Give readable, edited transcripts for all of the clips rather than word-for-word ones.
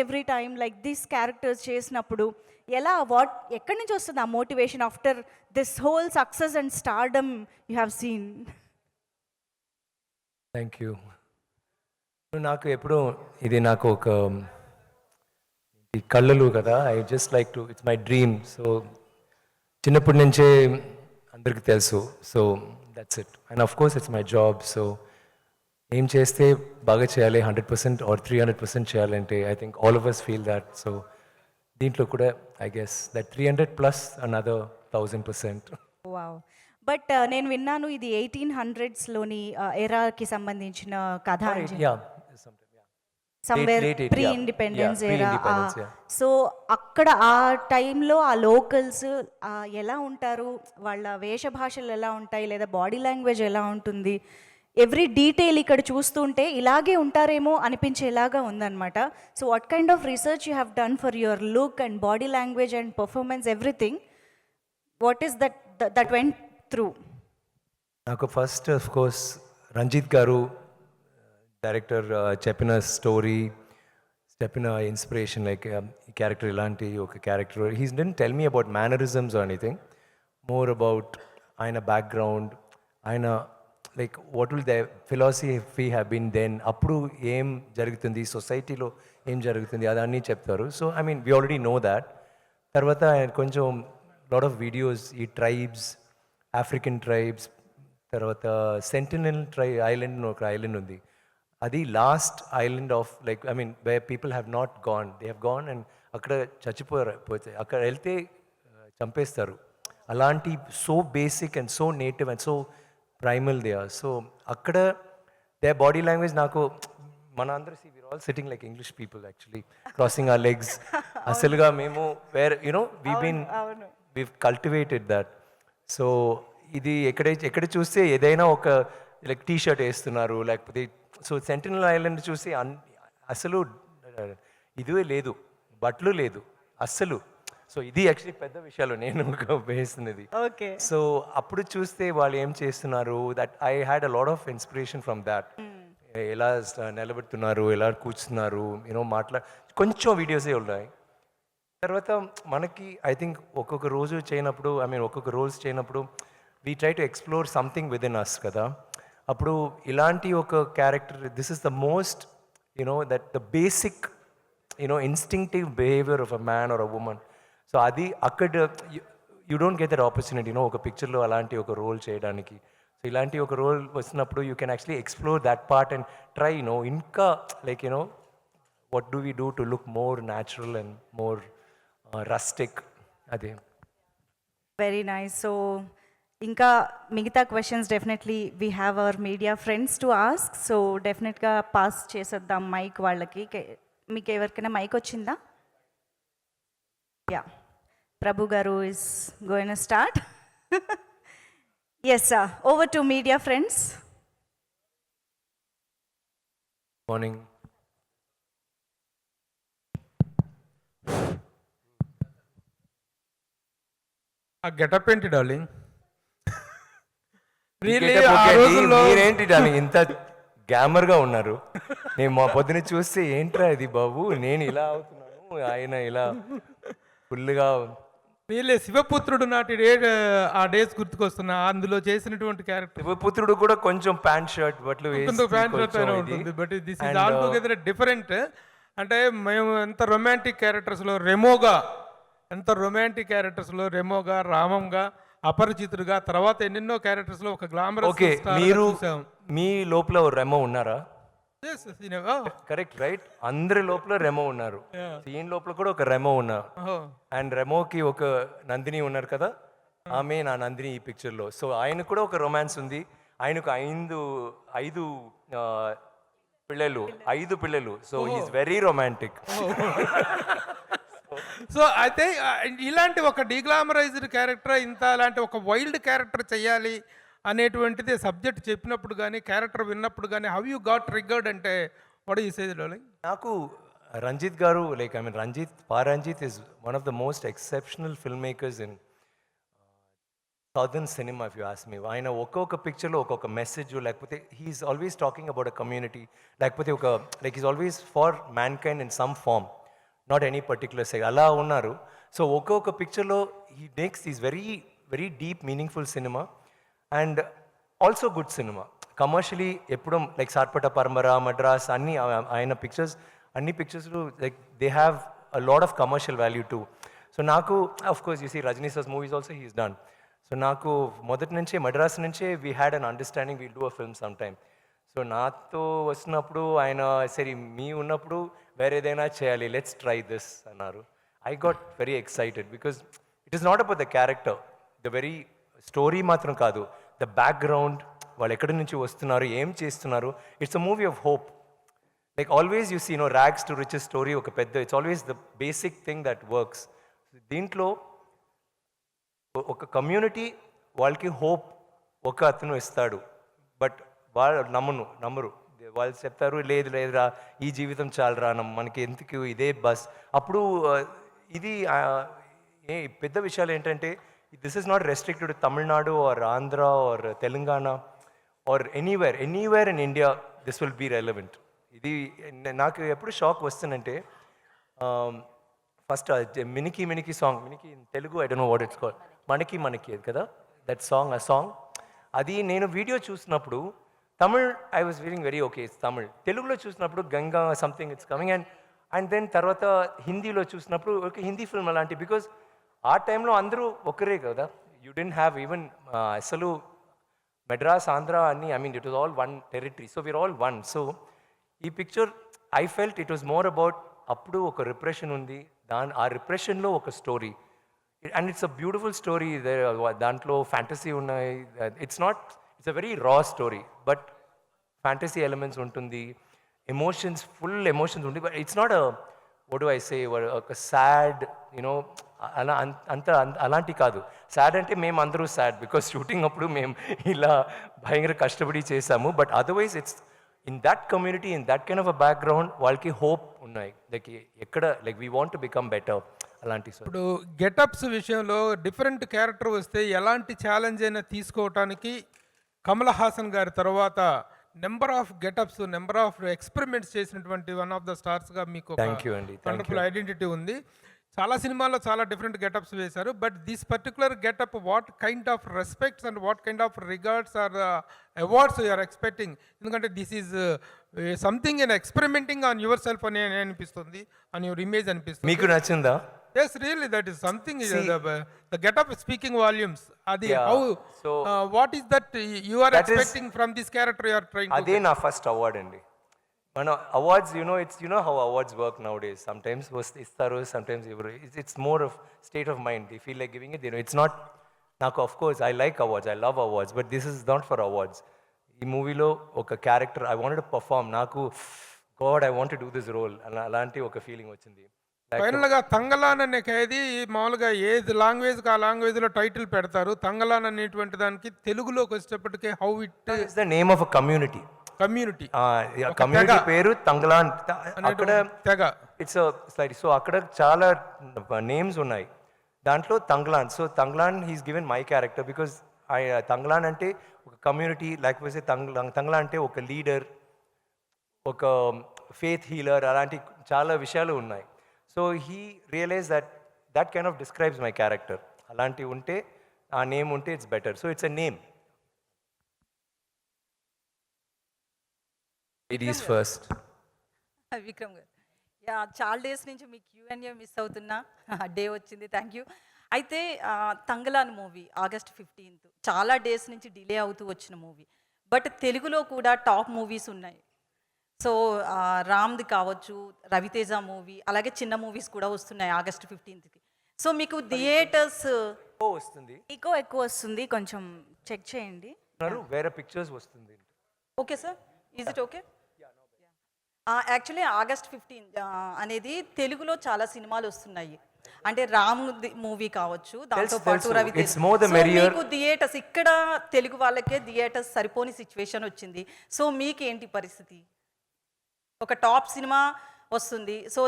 Every time like this characters చేసినప్పుడు ఎలా ఎక్కడి నుంచి వస్తుంది ఆ motivation after this whole success and stardom you have seen? Thank you. నాకు ఎప్పుడు ఇది నాకు ఒక ఈ కళ్ళలు కదా, I just like to, it's my dream. So చిన్నప్పటి నుంచే అందరికీ తెలుసు. So that's it. And of course it's my job. So ఏం చేస్తే బాగా చేయాలి, 100% ఆర్ 300% చేయాలంటే I think all of us feel that. So దీంట్లో కూడా I guess that 300 plus another 1000%. Wow! But నేను విన్నాను ఇది 1800స్‌లోని ఎరాకి సంబంధించిన కథ అని చెప్పి. Yeah, somewhere late 80s, pre yeah. Independence Yeah, ఎరా. pre-independence, yeah. సో అక్కడ ఆ టైంలో ఆ లోకల్స్ ఎలా ఉంటారు, వాళ్ళ వేషభాషలు ఎలా ఉంటాయి, లేదా బాడీ లాంగ్వేజ్ ఎలా ఉంటుంది, ఎవ్రీ డీటెయిల్ ఇక్కడ చూస్తుంటే ఇలాగే ఉంటారేమో అనిపించేలాగా ఉందన్నమాట. So what kind of research you have done for your look and body language and performance everything? What is that went through? నాకు ఫస్ట్ ఆఫ్ కోర్స్ రంజిత్ గారు డైరెక్టర్ చెప్పిన స్టోరీ, చెప్పిన ఇన్స్పిరేషన్, లైక్ ఈ క్యారెక్టర్ ఇలాంటి ఒక character. He didn't tell me about mannerisms or anything, more about ఆయన background, ఆయన like what will the philosophy have been then, అప్పుడు ఏం జరుగుతుంది సొసైటీలో, ఏం జరుగుతుంది అదన్నీ చెప్తారు. So I mean we already know that. తర్వాత ఆయన కొంచెం లాట్ ఆఫ్ వీడియోస్, ఈ ట్రైబ్స్, ఆఫ్రికన్ ట్రైబ్స్, తర్వాత సెంటినల్ ఐలాండ్ ఒక ఐలాండ్ ఉంది, అది lost island of like I mean where people have not gone, they have gone and అక్కడ పోతే అక్కడ వెళ్తే చంపేస్తారు. అలాంటి so basic and so native and so primal they are. So అక్కడ దే బాడీ లాంగ్వేజ్ నాకు, మన అందరూ we are all sitting like English people actually, crossing our legs. అసలుగా మేము were you know we've cultivated that. సో ఇది ఎక్కడ చూస్తే ఏదైనా ఒక లైక్ టీ షర్ట్ వేస్తున్నారు, లేకపోతే సో సెంటినల్ ఐలాండ్ చూసి అసలు ఇదే లేదు, బట్టలు లేదు అస్సలు. సో ఇది యాక్చువల్లీ పెద్ద విషయాలు నేను వేస్తున్నది. ఓకే. సో అప్పుడు చూస్తే వాళ్ళు ఏం చేస్తున్నారు, that I had a lot of inspiration from that. ఎలా నిలబెడుతున్నారు, ఎలా కూర్చున్నారు, కొంచెం వీడియోసే ఉన్నాయి. తర్వాత మనకి ఐ థింక్ ఒక్కొక్క రోజు చేయనప్పుడు, ఐ మీన్ ఒక్కొక్క రోల్స్ చేయనప్పుడు we try to explore something with in us కదా. అప్పుడు ఇలాంటి ఒక character, this is the most that the basic instinctive behaviour of a man or a woman. So అది అక్కడ you don't get that opportunity ఒక పిక్చర్లో అలాంటి ఒక రోల్ చేయడానికి. సో ఇలాంటి ఒక రోల్ వచ్చినప్పుడు you can actually explore that part and try ఇంకా like what do we do to look more natural and more rustic? అదే. Very nice. సో ఇంకా మిగతా questions definitely we have our media friends to ask. So డెఫినెట్గా pass చేసేద్దాం mic వాళ్ళకి. మీకు ఎవరికైనా mic వచ్చిందా? Yeah, Prabhu garu is going to start. Yes sir, over to media friends. Morning. ఆ గెటప్ ఏంటి డార్లింగ్? మీరేంటి డార్లింగ్ ఇంత గ్యామర్గా ఉన్నారు? నేను మా పొద్దున చూస్తే ఏంట్రా ఇది బాబు, నేను ఇలా అవుతున్నాను, ఆయన ఇలా ఫుల్గా. వీళ్ళే శివపుత్రుడు నాటి ఆ డేస్ గుర్తుకొస్తున్నా, అందులో చేసినటువంటి క్యారెక్టర్. శివపుత్రుడు కూడా కొంచెం ప్యాంట్ షర్ట్ బట్లు ప్యాంట్ షర్ట్ అయినా ఉంటుంది, but this is all together different. అంటే మేము ఎంత రొమాంటిక్ క్యారెక్టర్స్లో రెమోగా, రామంగా, అపరిచితుడుగా, తర్వాత ఎన్నెన్నో క్యారెక్టర్స్లో ఒక గ్లామరస్. ఓకే, మీరు మీ లోపల రెమో ఉన్నారా? Correct, right. అందరి లోపల రెమో ఉన్నారు. ఈయన లోపల కూడా ఒక రెమో ఉన్నారు. అండ్ రెమోకి ఒక నందిని ఉన్నారు కదా, ఆమె నా నందిని ఈ పిక్చర్లో. సో ఆయన కూడా ఒక రొమాన్స్ ఉంది. ఆయనకు ఐదు పిల్లలు. So is very romantic. So అయితే ఇలాంటి ఒక డీగ్లామరైజ్డ్ క్యారెక్టర్, అలాంటి ఒక వైల్డ్ క్యారెక్టర్ చేయాలి అనేటువంటిది సబ్జెక్ట్ చెప్పినప్పుడు కానీ, క్యారెక్టర్ విన్నప్పుడు కానీ, హౌ యూ గాట్ ట్రిగ్గర్డ్ అంటే వాట్ యూ సే డార్లింగ్? నాకు Ranjith garu, like I mean Ranjith is one of the most exceptional film makers in southern cinema if you ask me. ఆయన ఒక్కొక్క పిక్చర్లో ఒక్కొక్క మెసేజ్, లేకపోతే he's always talking about a community, లేకపోతే ఒక like is always for mankind in some form, not any particular side అలా ఉన్నారు. So ఒక్కొక్క పిక్చర్లో he makes is very very deep meaningful cinema and also good cinema. Commercially ఎప్పుడు like Sarpatta Parambarai, Madras అన్ని ఆయన pictures, అన్ని pictures like they have a lot of commercial value too. So నాకు of course you see Rajini sir's movies also he's done. So నాకు మొదటి నుంచే మద్రాస్ నుంచే we had an understanding will do a film some time. So నాతో వస్తున్నప్పుడు ఆయన సరే మీ ఉన్నప్పుడు వేరేదైనా చేయాలి, లెట్స్ ట్రై దిస్ అన్నారు. I got very excited because it is not about the character, the very story మాత్రం కాదు, ద బ్యాక్గ్రౌండ్, వాళ్ళు ఎక్కడి నుంచి వస్తున్నారు, ఏం చేస్తున్నారు. It's a movie of hope. Like always you see no rags to riches story ఒక పెద్ద, it's always the basic thing that works. దీంట్లో ఒక కమ్యూనిటీ వాళ్ళకి హోప్ ఒక అతను ఇస్తాడు, బట్ వాళ్ళు నమ్మరు. వాళ్ళు చెప్తారు లేదు లేదురా ఈ జీవితం చాలరా, మనకి ఎందుకు ఇదే బస్. అప్పుడు ఇది ఏ పెద్ద విషయాలు ఏంటంటే this is not restricted to Tamil Nadu or Andhra or Telangana or anywhere in India, this will be relevant. ఇది నాకు ఎప్పుడు షాక్ వస్తుందంటే first Minikki song, Minikki Telugu I don't know what it's called, మనకి అది కదా దట్ సాంగ్, ఆ సాంగ్ అది నేను వీడియో చూసినప్పుడు Tamil I was feeling very okay it's Tamil. తెలుగులో చూసినప్పుడు Ganga something it's coming and then తర్వాత హిందీలో చూసినప్పుడు ఓకే హిందీ ఫిల్మ్ అలాంటి, బికాజ్ ఆ టైంలో అందరూ ఒకరే కదా, యూ డెంట్ హ్యావ్ ఈవెన్ అసలు మెడ్రాస్ ఆంధ్ర అన్ని, I mean it was all one territory, so we're all one. So ఈ picture I felt it was more about అప్పుడు ఒక రిప్రెషన్ ఉంది, ఆ రిప్రెషన్లో ఒక story and it's a beautiful story. దాంట్లో ఫ్యాంటసీ ఉన్నాయి, it's a very raw story but fantasy elements ఉంటుంది, ఎమోషన్స్ ఫుల్ ఎమోషన్స్ ఉంటుంది. But it's not what do I say ఒక సాడ్ యూనో అలా అలాంటి కాదు. సాడ్ అంటే మేము అందరూ సాడ్ బికాస్ షూటింగ్ అప్పుడు మేము ఇలా భయంకర కష్టపడి చేసాము. But otherwise it's in that community, in that kind of a background వాళ్ళకి హోప్ ఉన్నాయి, లైక్ ఎక్కడ like we want to become better అలాంటి. ఇప్పుడు గెటప్స్ విషయంలో డిఫరెంట్ క్యారెక్టర్ వస్తే ఎలాంటి ఛాలెంజ్ అయినా తీసుకోవటానికి కమల్ హాసన్ గారి తర్వాత number of getups, number of experiments చేసినటువంటి వన్ ఆఫ్ ద స్టార్స్గా మీకు థ్యాంక్ యూ అండి, వండర్ఫుల్ ఐడెంటిటీ ఉంది. చాలా సినిమాల్లో చాలా డిఫరెంట్ గెటప్స్ వేశారు. But this particular getup what kind of respects and what kind of regards or awards you're expecting? ఎందుకంటే this is something in experimenting on your self అని అనిపిస్తుంది, on your image అనిపిస్తుంది. మీకు నచ్చిందా? Yes, really, that is something. The get-up is speaking volumes. Adi, Yeah, how? so What is that you are that is- expecting from this character you are trying to? అదే నా first award అండి. మన awards it's how awards work nowadays. Sometimes ఇస్తారు, sometimes ఎవరు. It's more of state of mind. They feel like giving it. It's not నాకు of course I like awards, I love awards, but this is not for awards. ఈ మూవీలో ఒక character I wanted to perform, నాకు god I want to do this role అలాంటి ఒక feeling వచ్చింది. Final గా తంగలాన్ అనే ఖైదీ మామూలుగా ఏ లాంగ్వేజ్ ఆ లాంగ్వేజ్ లో టైటిల్ పెడతారు. తంగలాన్ అనేటువంటి దానికి తెలుగులోకి వచ్చేటప్పటికే how it it's the name of a community. Community community పేరు తంగలాన్. అక్కడ తెగ ఇట్స్ స్లైడ్. సో అక్కడ చాలా నేమ్స్ ఉన్నాయి, దాంట్లో Thangalaan. So Thangalaan he's given my character because Thangalaan అంటే ఒక కమ్యూనిటీ, లేకపోతే తంగలాన్ అంటే ఒక లీడర్, ఒక ఫేత్ హీలర్, అలాంటి చాలా విషయాలు ఉన్నాయి. So he realise that kind of describes my character. అలాంటివి ఉంటే ఆ నేమ్ ఉంటే it's better. So it's a name. Ladies first. Vikram garu, yeah చాలా డేస్ నుంచి మీ Q&A మిస్ అవుతున్నా, డే వచ్చింది, థ్యాంక్ యూ. అయితే తంగలాన్ మూవీ August 15th చాలా డేస్ నుంచి డిలే అవుతూ వచ్చిన మూవీ, బట్ తెలుగులో కూడా టాప్ మూవీస్ ఉన్నాయి. సో రామ్ది కావచ్చు, రవితేజ మూవీ, అలాగే చిన్న మూవీస్ కూడా వస్తున్నాయి August 15th. సో మీకు థియేటర్స్ వస్తుంది, ఎక్కువ వస్తుంది, కొంచెం చెక్ చేయండి. వేరే పిక్చర్స్ వస్తుంది. Okay sir, is it okay? Actually August 15 అనేది తెలుగులో చాలా సినిమాలు వస్తున్నాయి. అంటే రామ్ మూవీ కావచ్చు, దాంతో పాటు రవితేజ. మీకు థియేటర్స్ ఇక్కడ తెలుగు వాళ్ళకే థియేటర్స్ సరిపోని సిచ్యువేషన్ వచ్చింది. సో మీకేంటి పరిస్థితి? ఒక టాప్ సినిమా వస్తుంది, సో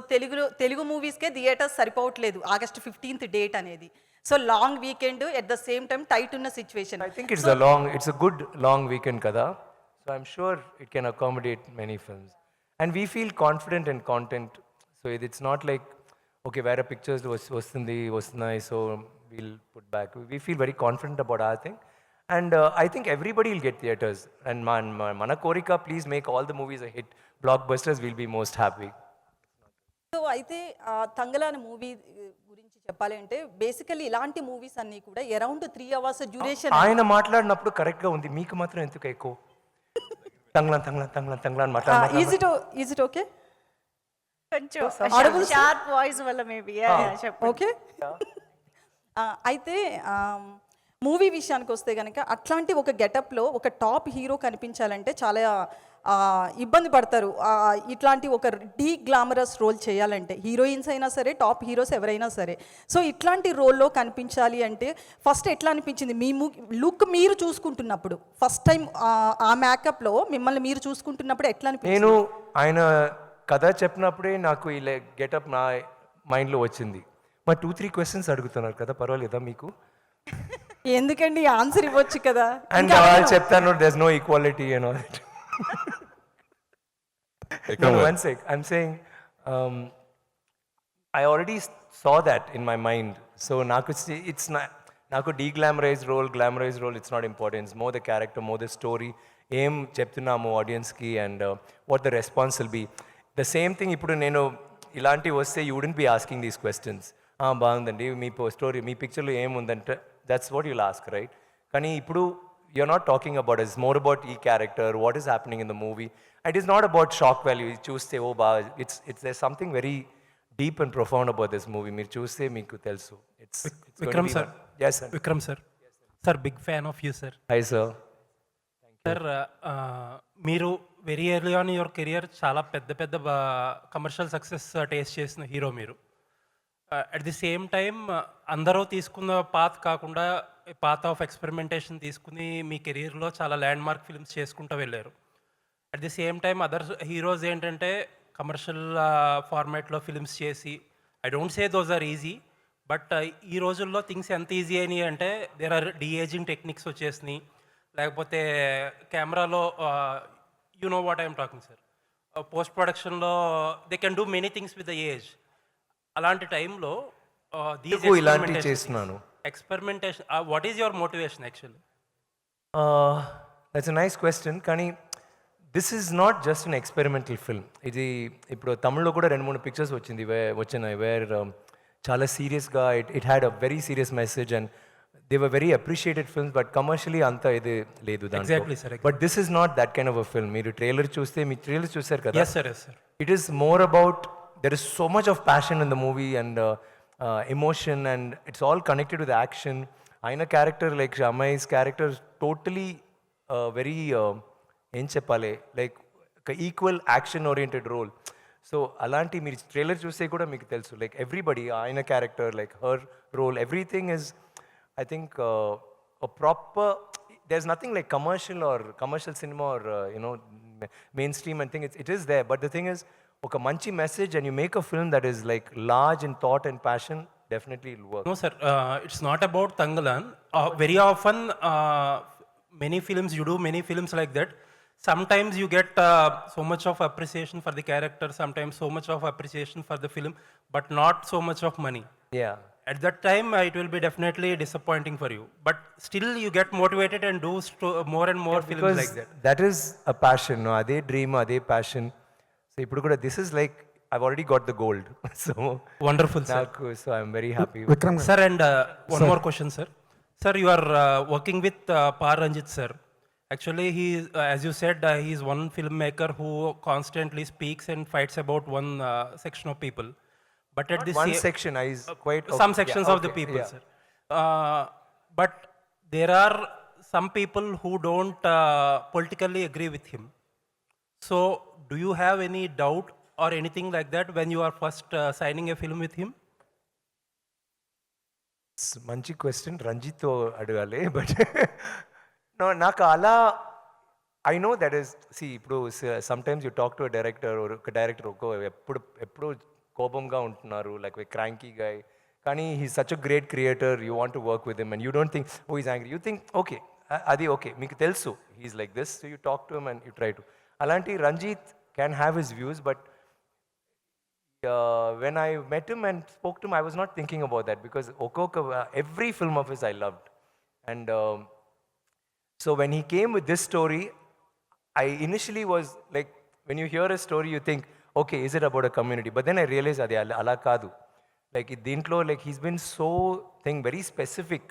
తెలుగు మూవీస్కే థియేటర్స్ సరిపోవట్లేదు August 15th డేట్ అనేది. So long weekend at the same time tight ఉన్న situation. I think it's a good long weekend kada. So I'm sure it can accommodate many films. And we feel confident in content. So it's not like, okay, where a pictures was nice, so we'll put back. We feel very confident about our thing. And I think everybody will get theaters. And mana korika, please make all the movies a hit. Blockbusters will be most happy. So అయితే తంగల అనే movie గురించి చెప్పాలి అంటే basically ఇలాంటి movies అన్నీ కూడా around 3 hours duration. ఆయన మాట్లాడినప్పుడు కరెక్ట్గా ఉంది, మీకు మాత్రం ఎందుకు ఎక్కువ తంగ్లాన్ మాట్లాడారు. Is it okay? కొంచెం షార్ప్ వాయిస్ వల్ల మేబీ చెప్పండి. ఓకే. అయితే మూవీ విషయానికి వస్తే కనుక అట్లాంటి ఒక గెటప్లో ఒక టాప్ హీరో కనిపించాలంటే చాలా ఇబ్బంది పడతారు. ఇట్లాంటి ఒక డీ గ్లామరస్ రోల్ చేయాలంటే హీరోయిన్స్ అయినా సరే, టాప్ హీరోస్ ఎవరైనా సరే. సో ఇట్లాంటి రోల్లో కనిపించాలి అంటే ఫస్ట్ ఎట్లా అనిపించింది మీ లుక్ మీరు చూసుకుంటున్నప్పుడు? ఫస్ట్ టైం ఆ మేకప్లో మిమ్మల్ని మీరు చూసుకుంటున్నప్పుడు ఎట్లా అనిపించింది? నేను ఆయన కథ చెప్పినప్పుడే నాకు ఇలా గెటప్ నా మైండ్లో వచ్చింది. మరి 2-3 క్వశ్చన్స్ అడుగుతున్నారు కదా, పర్వాలేదా మీకు? ఎందుకండి ఆన్సర్ ఇవ్వచ్చు కదా. అండ్ వాళ్ళు చెప్తాను there's no equality and all that. No, one sec. I'm saying I already saw that in my mind. So it's not నాకు deglamorized role, glamorized role, it's not important. It's more the character, more the story. ఏం చెప్తున్నాము ఆడియన్స్కి and what the response will be. The same thing ఇప్పుడు నేను ఇలాంటివి వస్తే you wouldn't be asking these questions. బాగుందండి మీ story, మీ పిక్చర్లో ఏముందంటే that's what you'll ask, right? కానీ ఇప్పుడు you're not talking about it. It's more about character, what is happening in the movie. It is not about shock value. You choose say, oh, there's something very deep and profound about this movie. Meer choose meeku telsu. It's Vikram sir. Yes sir. Vikram sir. Sir, big fan of you, sir. Hi sir. Sir, మీరు very early on your career చాలా పెద్ద పెద్ద commercial success taste చేసిన hero మీరు. At the same time అందరూ తీసుకున్న path కాకుండా path of experimentation తీసుకుని మీ కెరీర్లో చాలా ల్యాండ్ మార్క్ ఫిల్మ్స్ చేసుకుంటూ వెళ్ళారు. At the same time other heroes ఏంటంటే కమర్షియల్ ఫార్మాట్లో ఫిల్మ్స్ చేసి, I don't say those are easy, but ఈ రోజుల్లో థింగ్స్ ఎంత ఈజీ అయినాయి అంటే దేర్ ఆర్ డీఏజింగ్ టెక్నిక్స్ వచ్చేసినాయి, లేకపోతే కెమెరాలో you know what I'm talking sir, post ప్రొడక్షన్లో they can do many things with the age. అలాంటి టైంలో ఇలాంటివి చేస్తున్నాను. Experimentation, what is your motivation actually? That's a nice question. కానీ this is not just an experimental film. ఇది ఇప్పుడు తమిళ్లో కూడా 2-3 పిక్చర్స్ వచ్చినాయి వేర్ చాలా సీరియస్గా it had a very serious message and they were very appreciated films, but commercially అంత ఇది లేదు దాంట్లో. But this is not that kind of a film. మీరు ట్రైలర్ చూస్తే, మీ ట్రైలర్ చూసారు కదా, it is more about there is so much of passion in the movie and emotion, and it's all connected with action. Aina character like Shamai's character is totally very em cheppale, like equal action oriented role. So alanti meer trailer chuste kuda meeku telusu, like everybody aina character, like her role, everything is, I think a proper, there's nothing like commercial cinema or mainstream and thing. It is there, but the thing is, ఒక మంచి message and you make a film that is like large in thought and passion, definitely it'll work. No sir, it's not about Tangalan. Very often many films, you do many films like that. Sometimes you get so much of appreciation for the character, sometimes so much of appreciation for the film, but not so much of money. Yeah. At that time it will be definitely disappointing for you, but still you get motivated and do more and more films like that. That is a passion, no? Ade dream, ade passion. So ఇప్పుడు కూడా this is like I've already got the gold. So wonderful sir. So I'm very happy. Vikram sir, and one more question sir. Sir, you are working with Par Ranjit sir. Actually he, as you said, he is one filmmaker who constantly speaks and fights about one section of people, but at this one section is quite some sections of the people, sir. But there are some people who don't politically agree with him. So do you have any doubt or anything like that when you are first signing a film with him? మంచి question, రంజిత్తో అడగాలి. But no, నాకు అలా I know that is, see ఇప్పుడు sometimes you talk to a director, ఒక director ఎప్పుడు కోపంగా ఉంటున్నారు, లైక్ క్రాంకీ గాయ్, కానీ he's such a great creator, you want to work with him and you don't think, oh, he's angry. You think, okay, అది okay, మీకు తెలుసు he's like this, so you talk to him and you try to. అలాంటి Ranjith can have his views, but when I met him and spoke to him, I was not thinking about that because every film of his I loved. And so when he came with this story, I initially was like, when you hear a story, you think, okay, is it about a community? But then I realized adi ala kaadu. Like dintlo, like he's been so very specific.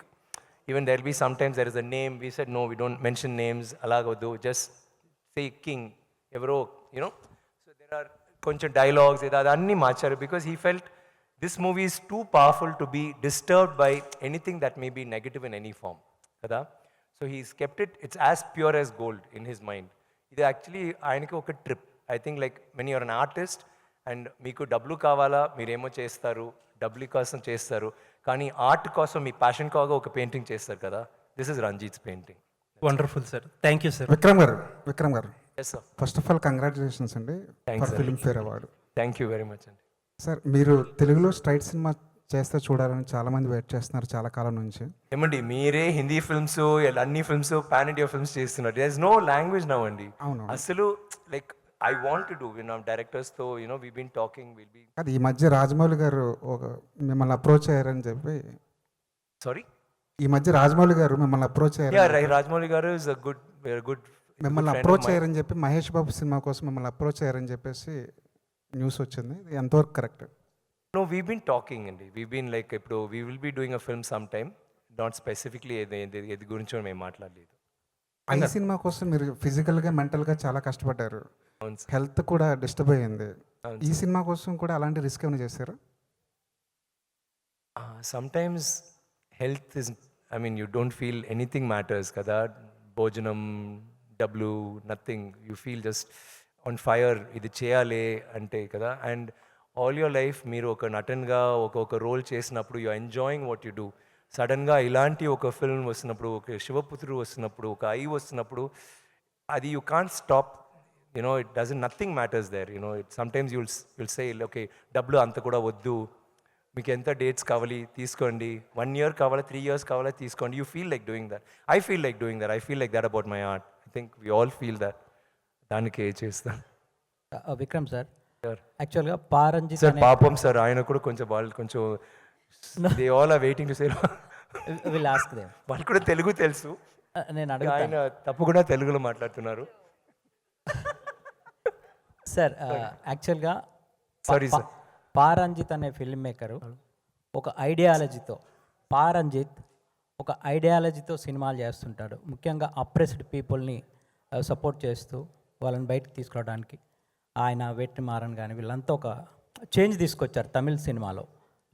Even there'll be sometimes there is a name. We said no, we don't mention names. Alagadu, just say king. Evro, you know. So there are koncha dialogues. Adanni marcharu because he felt this movie is too powerful to be disturbed by anything that may be negative in any form. Kada? So he's kept it. It's as pure as gold in his mind. ఇది actually ఆయనకి ఒక trip. I think like when you're an artist and మీకు డబ్బులు కావాలా, మీరేమో చేస్తారు, డబ్బులు కోసం చేస్తారు, కానీ ఆర్ట్ కోసం మీ ప్యాషన్ కాగా ఒక పెయింటింగ్ చేస్తారు కదా. This is Ranjith's painting. Wonderful sir, thank you sir. Vikram గారు yes sir. First of all congratulations అండి for Filmfare award. Thank you very much అండి. సార్ మీరు తెలుగులో స్ట్రైట్ సినిమా చేస్తే చూడాలని చాలామంది వెయిట్ చేస్తున్నారు చాలా కాలం నుంచి. ఏమండి మీరే హిందీ ఫిల్మ్స్ అన్ని ఫిల్మ్స్ పాన్ ఇండియా ఫిల్మ్స్ చేస్తున్నారు. There is no language now అండి. అవును. అసలు like I want to do డైరెక్టర్స్తో we been talking will be. అది ఈ మధ్య రాజమౌళి గారు మిమ్మల్ని అప్రోచ్ అయ్యారని చెప్పి. సారీ, ఈ మధ్య రాజమౌళి గారు మిమ్మల్ని అప్రోచ్ అయ్యారు. రాజమౌళి గారు ఇస్ అ గుడ్ మిమ్మల్ని అప్రోచ్ అయ్యారని చెప్పి మహేష్ బాబు సినిమా కోసం మిమ్మల్ని అప్రోచ్ అయ్యారని చెప్పేసి న్యూస్ వచ్చింది. ఇది ఎంతవరకు correct? No, we've been talking and we've been like, we will be doing a film sometime, not specifically edi gurinchi మేము మాట్లాడలేదు. ఈ సినిమా కోసం మీరు ఫిజికల్గా మెంటల్గా చాలా కష్టపడ్డారు, అవును సార్. హెల్త్ కూడా డిస్టర్బ్ అయ్యింది. అవును ఈ సినిమా కోసం కూడా అలాంటి రిస్క్ ఏమైనా చేశారా? Sometimes health is, I mean, you don't feel anything matters kada. భోజనం, డబ్బులు, nothing. You feel just on fire, ఇది చేయాలి అంటే కదా. అండ్ ఆల్ యువర్ లైఫ్ మీరు ఒక నటన్గా ఒక రోల్ చేసినప్పుడు you enjoying what you do. సడన్గా ఇలాంటి ఒక ఫిల్మ్ వస్తున్నప్పుడు, ఒక శివపుత్రుడు వస్తున్నప్పుడు, ఒక ఐ వస్తున్నప్పుడు, అది you can't stop. It doesn't, nothing matters there. It sometimes you'll say okay డబ్బులు అంత కూడా వద్దు, మీకు ఎంత డేట్స్ కావాలి తీసుకోండి, 1 year కావాలా 3 years కావాలా తీసుకోండి. You feel like doing that. I feel like doing that. I feel like that about my art. I think we all feel that. దానికి చేస్తాను. విక్రమ్ సార్, యాక్చువల్గా పారంజిత్ సార్ పాపం సార్, ఆయన కూడా కొంచెం వాళ్ళు కొంచెం they all are waiting to say. Will ask them. వాళ్ళు కూడా తెలుగు తెలుసు, నేను ఆయన అడుగుతాను తప్పకుండా తెలుగులో మాట్లాడుతున్నారు. సార్. యాక్చువల్గా సారీ సార్. పారంజిత్ అనే ఫిల్మ్ మేకరు ఒక ఐడియాలజీతో సినిమాలు చేస్తుంటాడు. ముఖ్యంగా అప్రెస్డ్ పీపుల్ని సపోర్ట్ చేస్తూ వాళ్ళని బయటకు తీసుకురావడానికి ఆయన వెట్రిమారన్ కానీ వీళ్ళంతా ఒక చేంజ్ తీసుకొచ్చారు తమిళ్ సినిమాలో,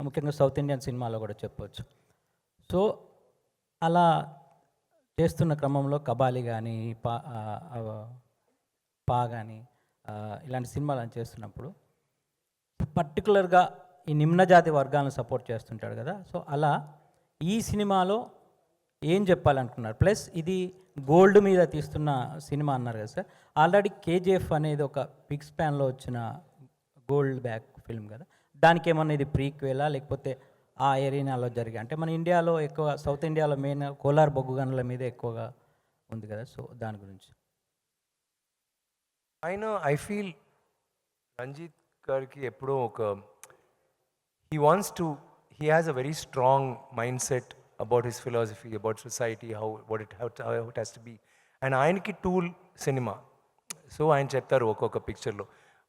ముఖ్యంగా సౌత్ ఇండియన్ సినిమాలో కూడా చెప్పవచ్చు. సో అలా చేస్తున్న క్రమంలో కబాలి కానీ పా కానీ ఇలాంటి సినిమాలు చేస్తున్నప్పుడు పర్టికులర్గా ఈ నిమ్నజాతి వర్గాలను సపోర్ట్ చేస్తుంటాడు కదా. సో అలా ఈ సినిమాలో ఏం చెప్పాలనుకున్నారు? ప్లస్ ఇది గోల్డ్ మీద తీస్తున్న సినిమా అన్నారు కదా సార్. ఆల్రెడీ కేజీఎఫ్ అనేది ఒక బిగ్ స్పాన్లో వచ్చిన గోల్డ్ బ్యాక్ ఫిల్మ్ కదా. దానికి ఏమన్నా ఇది ప్రీక్వేలా లేకపోతే ఆ ఏరియాలో జరిగే, అంటే మన ఇండియాలో ఎక్కువ సౌత్ ఇండియాలో మెయిన్ కోలార్ బొగ్గు గనుల మీద ఎక్కువగా ఉంది కదా. సో దాని గురించి ఐ ఫీల్ రంజిత్ గారికి ఎప్పుడో ఒక he has a very strong mindset about his philosophy, about society, how it has to be. And ఆయనకి టూల్ సినిమా, సో ఆయన చెప్తారు ఒక్కొక్క పిక్చర్లో.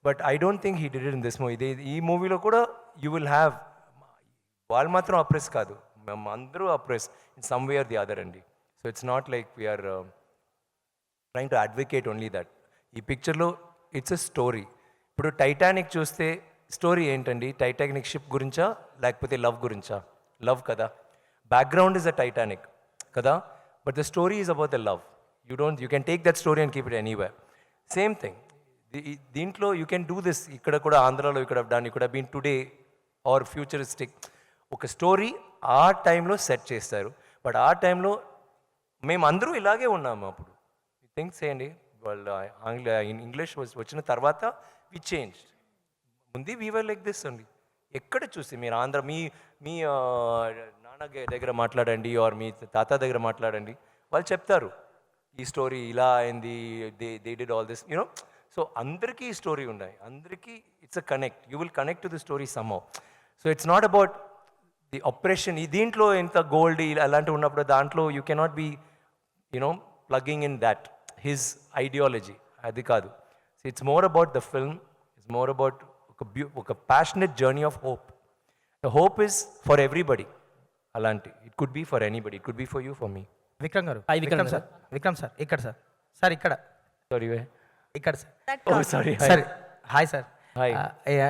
But I don't think he did it in this movie. ఈ మూవీలో కూడా యూ విల్ హ్యావ్, వాళ్ళు మాత్రం అప్రెస్ కాదు, మేము అందరూ oppress in some way or the other అండి. So it's not like we're trying to advocate only that. ఈ పిక్చర్లో ఇట్స్ అ స్టోరీ. ఇప్పుడు టైటానిక్ చూస్తే స్టోరీ ఏంటండి? టైటానిక్ షిప్ గురించా లేకపోతే లవ్ గురించా? లవ్ కదా. బ్యాక్గ్రౌండ్ ఇస్ అ టైటానిక్ కదా, but the story is about the love. You can take that story and keep it anywhere. Same thing దీంట్లో you can do this. ఇక్కడ కూడా ఆంధ్రాలో ఇక్కడ డన్, ఇక్కడ బీన్ టుడే ఆర్ ఫ్యూచరిస్టిక్ ఒక story ఆ టైంలో సెట్ చేస్తారు. బట్ ఆ టైంలో మేము అందరూ ఇలాగే ఉన్నాము. అప్పుడు థింక్స్ చేయండి, వాళ్ళు ఇంగ్లీష్ వచ్చిన తర్వాత వి చేంజ్. ముందు వీ వర్ లైక్ దిస్ అండి. ఎక్కడ చూసి మీరు ఆంధ్ర మీ మీ నాన్న దగ్గర మాట్లాడండి ఆర్ మీ తాత దగ్గర మాట్లాడండి, వాళ్ళు చెప్తారు ఈ స్టోరీ ఇలా అయింది, they did all this you know. So అందరికీ ఈ స్టోరీ ఉన్నాయి, అందరికీ it's a connect, you will connect to the story somehow. So it's not about the oppression. ఈ దీంట్లో ఎంత గోల్డ్ అలాంటివి ఉన్నప్పుడు దాంట్లో you cannot be you know plugging in that his ideology, అది కాదు. So it's more about the film, it's more about ఒక passionate journey of hope. The hope is for everybody. అలాంటి it could be for anybody, it could be for you, for me. Vikram గారు, Vikram sir, Vikram sir ఇక్కడ sir, sir ఇక్కడ, sorry ఇక్కడ sir, oh sorry. Sir hi sir. Hi.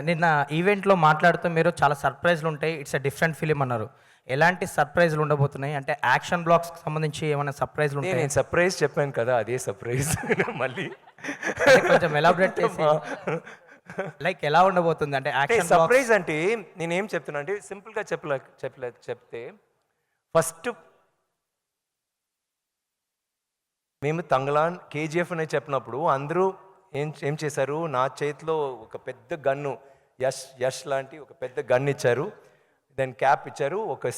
నిన్న ఈవెంట్లో మాట్లాడుతూ మీరు చాలా సర్ప్రైజ్లు ఉంటాయి, ఇట్స్ అ డిఫరెంట్ ఫిలిం అన్నారు. ఎలాంటి సర్ప్రైజ్లు ఉండబోతున్నాయి అంటే యాక్షన్ బ్లాక్స్కి సంబంధించి ఏమైనా సర్ప్రైజ్లు ఉంటాయి? నేను సర్ప్రైజ్ చెప్పాను కదా, అదే సర్ప్రైజ్ మళ్ళీ కొంచెం ఎలాబరేట్ చేసి లైక్ ఎలా ఉండబోతుంది అంటే యాక్షన్ సర్ప్రైజ్ అంటే నేనేం చెప్తున్నా అంటే సింపుల్గా చెప్తే ఫస్ట్ మేము తంగలాన్ కేజీఎఫ్ అని చెప్పినప్పుడు అందరూ ఏం చేశారు, నా చేతిలో ఒక పెద్ద గన్ను, యష్ లాంటి ఒక పెద్ద గన్ ఇచ్చారు, దెన్ క్యాప్ ఇచ్చారు, ఒక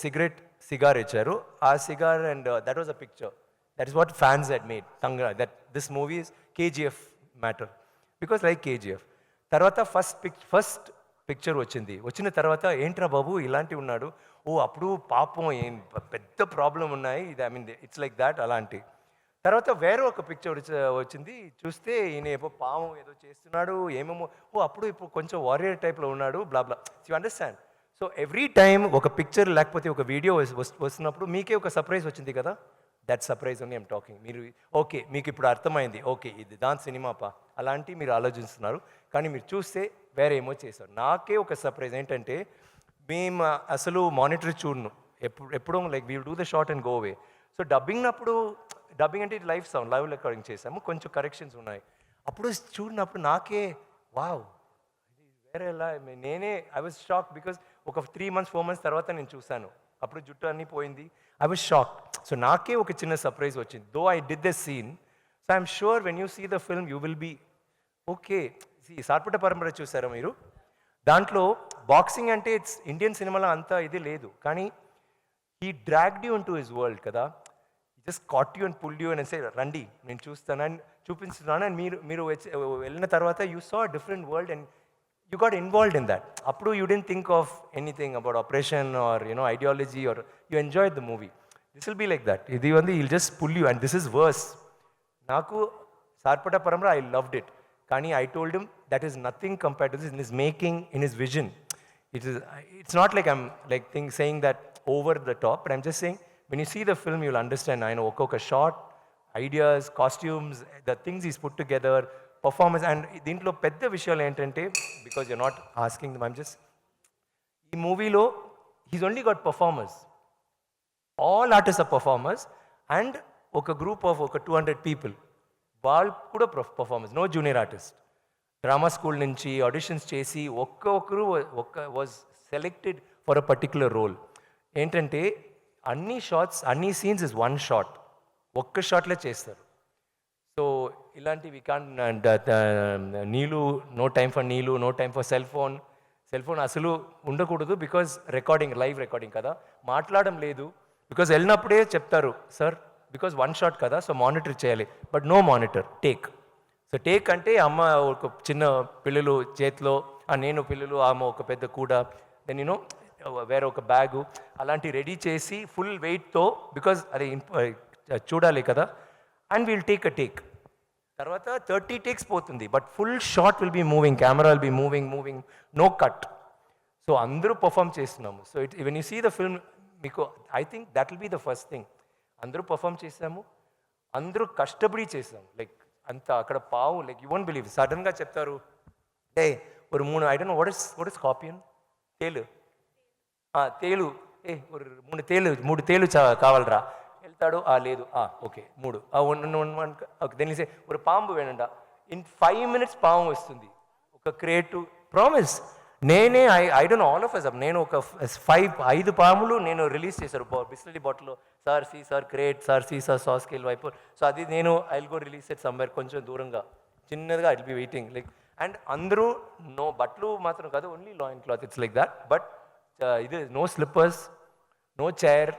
సిగార్ ఇచ్చారు. ఆ cigar and that was a picture, that is what fans had made Thangalaan, that this movie is KGF matter because like KGF. తర్వాత ఫస్ట్ పిక్చర్ వచ్చిన తర్వాత ఏంట్రా బాబు ఇలాంటివి ఉన్నాడు, ఓ అప్పుడు పాపం ఏం పెద్ద ప్రాబ్లం ఉన్నాయి, ఇది I mean it's like that అలాంటి. తర్వాత వేరే ఒక పిక్చర్ వచ్చింది, చూస్తే ఈయన ఏమో పాము ఏదో చేస్తున్నాడు ఏమేమో, ఓ అప్పుడు ఇప్పుడు కొంచెం వారియర్ టైప్లో ఉన్నాడు, blah blah. You understand? So every time ఒక పిక్చర్ లేకపోతే ఒక వీడియో వస్తున్నప్పుడు మీకే ఒక సర్ప్రైజ్ వచ్చింది కదా, దట్ సర్ప్రైజ్ అని ఐమ్ టాకింగ్. మీరు ఓకే మీకు ఇప్పుడు అర్థమైంది, ఓకే ఇది దాని సినిమా అలాంటి మీరు ఆలోచిస్తున్నారు, కానీ మీరు చూస్తే వేరే ఏమో చేశారు. నాకే ఒక సర్ప్రైజ్ ఏంటంటే మేము అసలు మానిటర్ చూడను ఎప్పుడూ, like we will do the short and go away. So dubbing అంటే లైవ్ సౌండ్, లైవ్ రికార్డింగ్ చేసాము, కొంచెం కరెక్షన్స్ ఉన్నాయి. అప్పుడు చూడినప్పుడు నాకే వావ్ ఇది వేరే ఎలా, నేనే ఐ వాజ్ షాక్ బికాస్ ఒక 3 months 4 months తర్వాత నేను చూశాను, అప్పుడు జుట్టు అన్నీ పోయింది, ఐ వాజ్ షాక్. సో నాకే ఒక చిన్న సర్ప్రైజ్ వచ్చింది, though I did the scene. So I'm sure when you see the film you will be okay. Sarpatta Parambarai చూసారా మీరు? దాంట్లో బాక్సింగ్ అంటే ఇట్స్ ఇండియన్ సినిమాలో అంత ఇది లేదు, కానీ he dragged you into his world కదా, just caught you and pulled you and say రండి నేను చూస్తానని చూపిస్తున్నాను, అండ్ మీరు వెళ్ళిన తర్వాత you saw different world and you got involved in that. అప్పుడు you didn't think of anything about oppression or you know ideology or you enjoy the movie. This will be like that. ఇది will just pull you and this is worse. నాకు సార్పట పరంపర I loved it, కానీ I told him that is nothing compared to this in his making, in his vision. It's not like I'm like saying that over the top, but I'm just saying when you see the film you'll understand. I know oka shot, ideas, costumes, the things he's put together, performance, and dintlo pedda vishayalu entante because you're not asking them, I'm just ee movie lo he's only got performers, all artists are performers, and oka group of oka 200 people వాళ్ళు కూడా performers, no junior artist. Drama school నుంచి auditions చేసి ఒక్కొక్కరు was selected for a particular role. ఏంటంటే అన్ని shots అన్ని scenes is one shot, ఒక్క షాట్లో చేస్తారు. సో ఇలాంటివి నీళ్ళు, నో టైం ఫర్ నీళ్ళు, no time for cell phone అసలు ఉండకూడదు బికాజ్ రికార్డింగ్, లైవ్ రికార్డింగ్ కదా, మాట్లాడడం లేదు. బికాజ్ వెళ్ళినప్పుడే చెప్తారు సార్ బికాజ్ వన్ షాట్ కదా సో మానిటర్ చేయాలి, but no monitor, take. So take అంటే అమ్మ ఒక చిన్న పిల్లలు చేతిలో, నేను పిల్లలు, అమ్మ ఒక పెద్ద కూడ, దెన్ యూనో వేరే ఒక బ్యాగు అలాంటి రెడీ చేసి ఫుల్ వెయిట్తో, బికాజ్ అది చూడాలి కదా, and will take a take. తర్వాత 30 takes పోతుంది, but full shot will be moving, camera will be moving, no cut. So అందరూ పర్ఫామ్ చేస్తున్నాము. So when you see the film మీకు I think that will be the first thing. అందరూ perform చేసాము, అందరూ కష్టపడి చేసాము. లైక్ అంత అక్కడ పావు, లైక్ యూ వోంట్ బిలీవ్, సడన్గా చెప్తారు ఏ ఒక 3 I don't know what is scorpion, తేలు ఒక 3 తేలు కావాలరా, వెళ్తాడు లేదు ఓకే 3 ఓకే దెన్ సే ఒక పాంపు వేణండా, ఇన్ 5 minutes పాము వస్తుంది. ఒక క్రియేటివ్ ప్రామిస్. నేనే I don't know all of us, నేను ఒక 5 పాములు నేను రిలీజ్ చేశారు బిస్లరీ బాటిల్లో. సార్ క్రియేట్, సార్ సాస్ స్కేల్ వైపు. సో అది నేను I will go release it somewhere కొంచెం దూరంగా, చిన్నదిగా I will be waiting. Like and అందరూ నో బట్టలు మాత్రం కాదు, only loin cloth, it's like that. But ఇది no slippers, no chair,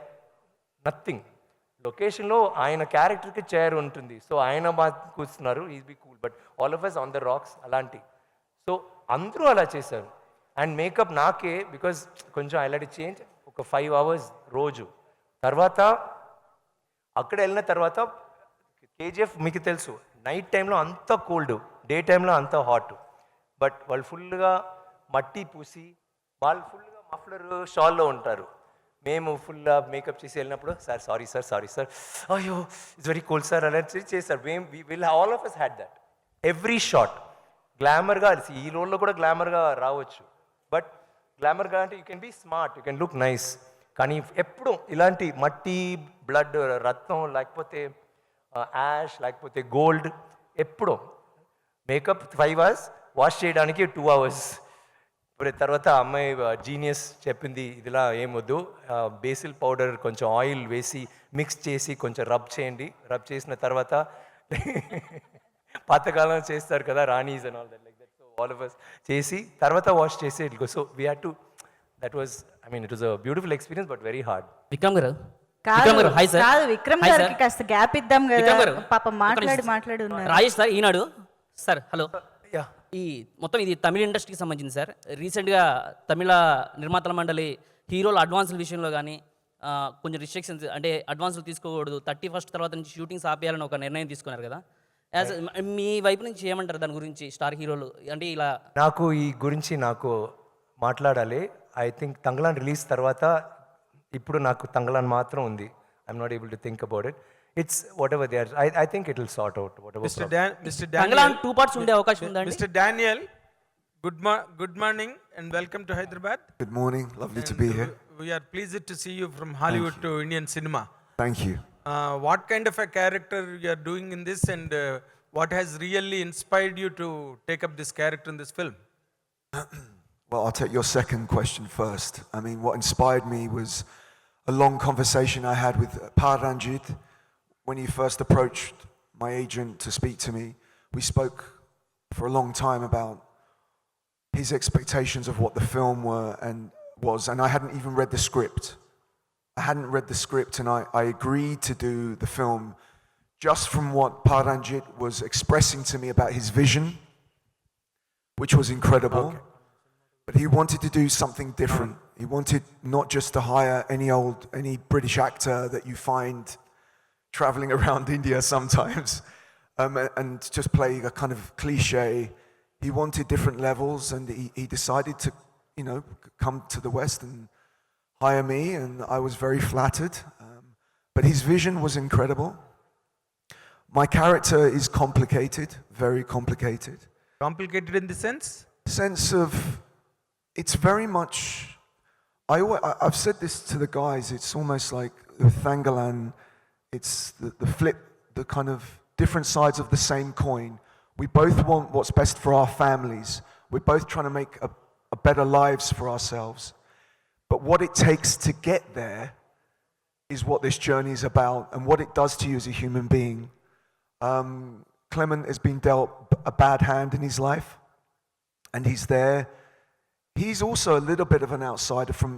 nothing. లొకేషన్లో ఆయన క్యారెక్టర్కి చైర్ ఉంటుంది, సో ఆయన కూర్చున్నారు, is be cool. But all of us on the rocks అలాంటి. సో అందరూ అలా చేశారు. అండ్ మేకప్ నాకే, బికాజ్ కొంచెం ఐ లైట్ చేంజ్, ఒక 5 hours రోజు. తర్వాత అక్కడ వెళ్ళిన తర్వాత కేజీఎఫ్ మీకు తెలుసు, నైట్ టైంలో అంత కోల్డ్, డే టైంలో అంత హాట్. బట్ వాళ్ళు ఫుల్గా మట్టి పూసి, వాళ్ళు ఫుల్గా మఫ్లర్ షాల్లో ఉంటారు. మేము ఫుల్ మేకప్ చేసి వెళ్ళినప్పుడు, సార్ సారీ సార్, అయ్యో ఇట్స్ వెరీ కోల్డ్ సార్ అలా చేశారు. Will all of us had that. Every shot గ్లామర్గా, ఈ రోల్లో కూడా గ్లామర్గా రావచ్చు, బట్ గ్లామర్గా అంటే you can be smart, you can look nice. కానీ ఎప్పుడు ఇలాంటి మట్టి, బ్లడ్, రక్తం, లేకపోతే యాష్, లేకపోతే గోల్డ్, ఎప్పుడో మేకప్ 5 hours, వాష్ చేయడానికి 2 hours. తర్వాత అమ్మాయి జీనియస్ చెప్పింది, ఇదిలా ఏమొద్దు, బేసిల్ పౌడర్ కొంచెం ఆయిల్ వేసి మిక్స్ చేసి కొంచెం రబ్ చేయండి. రబ్ చేసిన తర్వాత పాతకాలం చేస్తారు కదా రాణీస్ and all that, like that. So all of us చేసి తర్వాత వాష్ చేసి it go. So we had to, that was, I mean it was a beautiful experience, but very hard. Vikram garu, కాదు విక్రమ్ గారు, హాయ్ సార్. కాదు, విక్రమ్ హాయ్ గారికి sir. కాస్త gap ఇద్దాం విక్రమ్ కదా, గారు, పాప ఒక్క నిమిషం. మాట్లాడి ఉన్నారు. Rajesh sir, Eenadu sir, hello. Yeah, ఈ మొత్తం ఇది తమిళ ఇండస్ట్రీకి సంబంధించింది సార్. రీసెంట్గా తమిళ నిర్మాతల మండలి హీరోల అడ్వాన్సుల విషయంలో కానీ కొంచెం రిస్ట్రిక్షన్స్, అంటే అడ్వాన్సులు తీసుకోకూడదు, 31st తర్వాత నుంచి షూటింగ్స్ ఆపేయాలని ఒక నిర్ణయం తీసుకున్నారు కదా. యాజ్ మీ వైపు నుంచి ఏమంటారు దాని గురించి? స్టార్ హీరోలు అంటే ఇలా నాకు ఈ గురించి నాకు మాట్లాడాలి. ఐ థింక్ తంగలాన్ రిలీజ్ తర్వాత ఇప్పుడు నాకు తంగలాన్ మాత్రం ఉంది. I'm not able to think about it. It's whatever they are, I think it will sort out whatever. Mr. Thangalaan Daniel, 2 parts ఉండే అవకాశం ఉందండి? Mr. Daniel, good morning and welcome to Hyderabad. Good morning. Lovely to be here. We are pleased to see you from Hollywood to Indian cinema. Thank you. What kind of a character you are doing in this, and what has really inspired you to take up this character in this film? Well, I'll take your second question first. I mean, what inspired me was a long conversation I had with Paranjit when he first approached my agent to speak to me. We spoke for a long time about his expectations of what the film was, and I hadn't even read the script. I hadn't read the script, and I agreed to do the film just from what Paranjit was expressing to me about his vision, which was incredible. Okay. But he wanted to do something different. He wanted not just to hire any British actor that you find traveling around India sometimes, and just play a kind of cliche. He wanted different levels, and he decided to, come to the West and hire me, and I was very flattered. But his vision was incredible. My character is complicated, very complicated. Complicated in the sense? Sense of, it's very much, I've said this to the guys, it's almost like with Thangalan, it's the flip, the kind of different sides of the same coin. We both want what's best for our families. We're both trying to make a better lives for ourselves. But what it takes to get there is what this journey is about, and what it does to you as a human being. Clement has been dealt a bad hand in his life, and he's there. He's also a little bit of an outsider from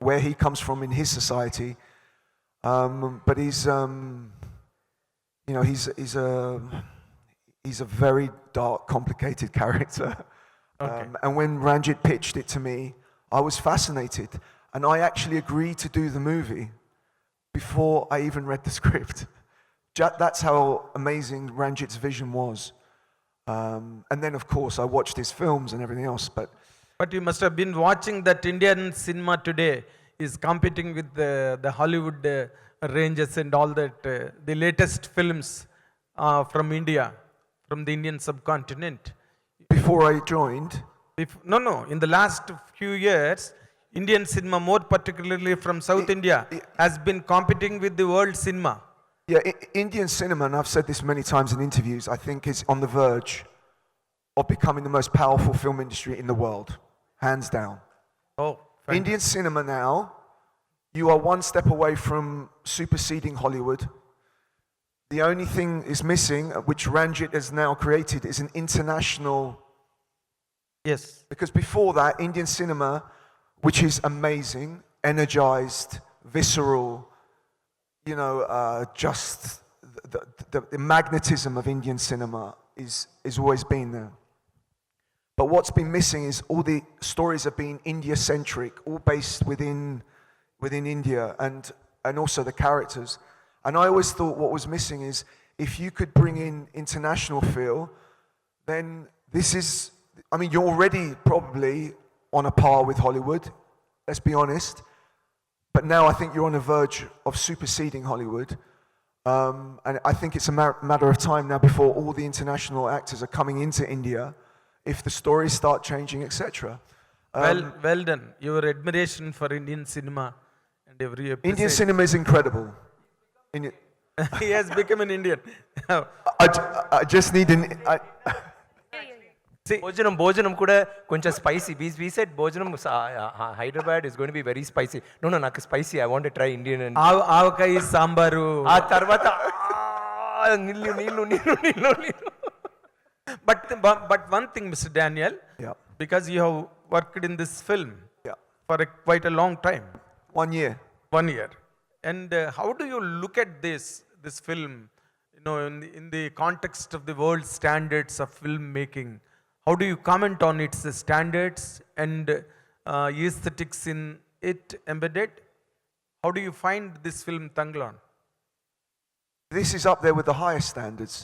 where he comes from in his society, but he's he's a very dark, complicated character. Okay. And when Ranjit pitched it to me, I was fascinated, and I actually agreed to do the movie before I even read the script. That's how amazing Ranjit's vision was. And then, of course, I watched his films and everything else, But you must have been watching that Indian cinema today is competing with the Hollywood ranges and all that, the latest films from India, from the Indian subcontinent. before I joined, No, in the last few years, Indian cinema, more particularly from South India, has been competing with the world cinema. yeah, Indian cinema, and I've said this many times in interviews, I think is on the verge of becoming the most powerful film industry in the world, hands down. Oh, Indian cinema now, you are one step away from superseding Hollywood. The only thing is missing, which Ranjit has now created, is an international Yes. Because before that, Indian cinema, which is amazing, energized, visceral, you know, just the magnetism of Indian cinema is always been there. But what's been missing is all the stories have been India-centric, all based within India, and also the characters. And I always thought what was missing is if you could bring in international feel, then this is, I mean, you're already probably on a par with Hollywood, let's be honest. But now I think you're on the verge of superseding Hollywood. And I think it's a matter of time now before all the international actors are coming into India, if the stories start changing, etc. Well done. Your admiration for Indian cinema and every episode. Indian cinema is incredible. He has become an Indian. I just need an... భోజనం కూడా కొంచెం spicy we said భోజనం Hyderabad is going to be very spicy no నాకు spicy I want to try Indian avakaya sambar ఆ తర్వాత నీళ్ళు నీళ్ళు నీళ్ళు నీళ్ళు నీళ్ళు But one thing, Mr. Daniel, Yeah. because you have worked in this film Yeah. for quite a long time, 1 year. 1 year, and how do you look at this film, you know, in the context of the world standards of filmmaking? How do you comment on its standards and aesthetics in it embedded? How do you find this film, Tanglan? This is up there with the highest standards.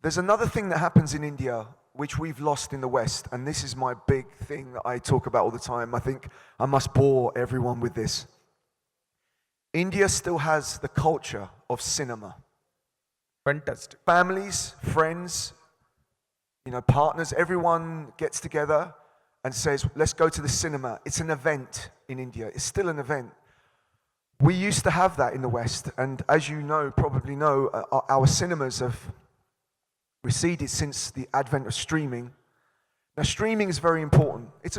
There's another thing that happens in India which we've lost in the West, and this is my big thing that I talk about all the time. I think I must bore everyone with this. India still has the culture of cinema. Fantastic. Families, friends, you know, partners, everyone gets together and says, let's go to the cinema. It's an event in India. It's still an event. We used to have that in the West, and as you know, probably know, our cinemas have receded since the advent of streaming. Now, streaming is very important. It's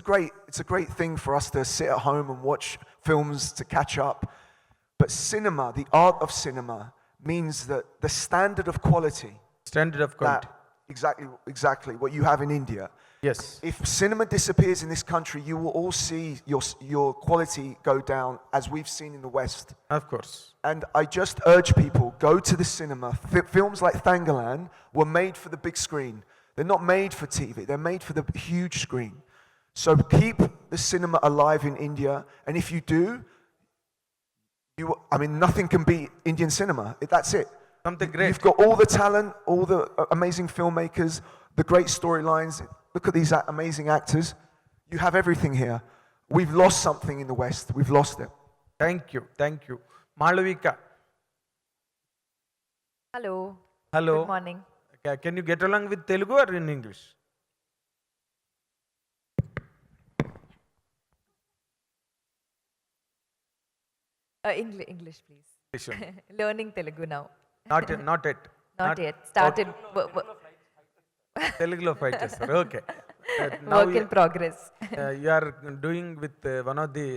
a great thing for us to sit at home and watch films to catch up. But cinema, the art of cinema, means that the standard of quality, Standard of quality. exactly what you have in India. Yes. If cinema disappears in this country, you will all see your quality go down, as we've seen in the West. Of course. And I just urge people, go to the cinema. Films like Thangalan were made for the big screen. They're not made for TV. They're made for the huge screen. So keep the cinema alive in India. And if you do, nothing can beat Indian cinema. That's it. Something great. You've got all the talent, all the amazing filmmakers, the great storylines. Look at these amazing actors. You have everything here. We've lost something in the West. We've lost it. Thank you. Thank you. Malavika. Hello. Hello. Good morning. Can you get along with Telugu or in English? English, please. English only. Learning Telugu now. Not yet. Not yet. Started. Telugulo fight చేస్తారు. Okay. Work in progress. You are doing with one of the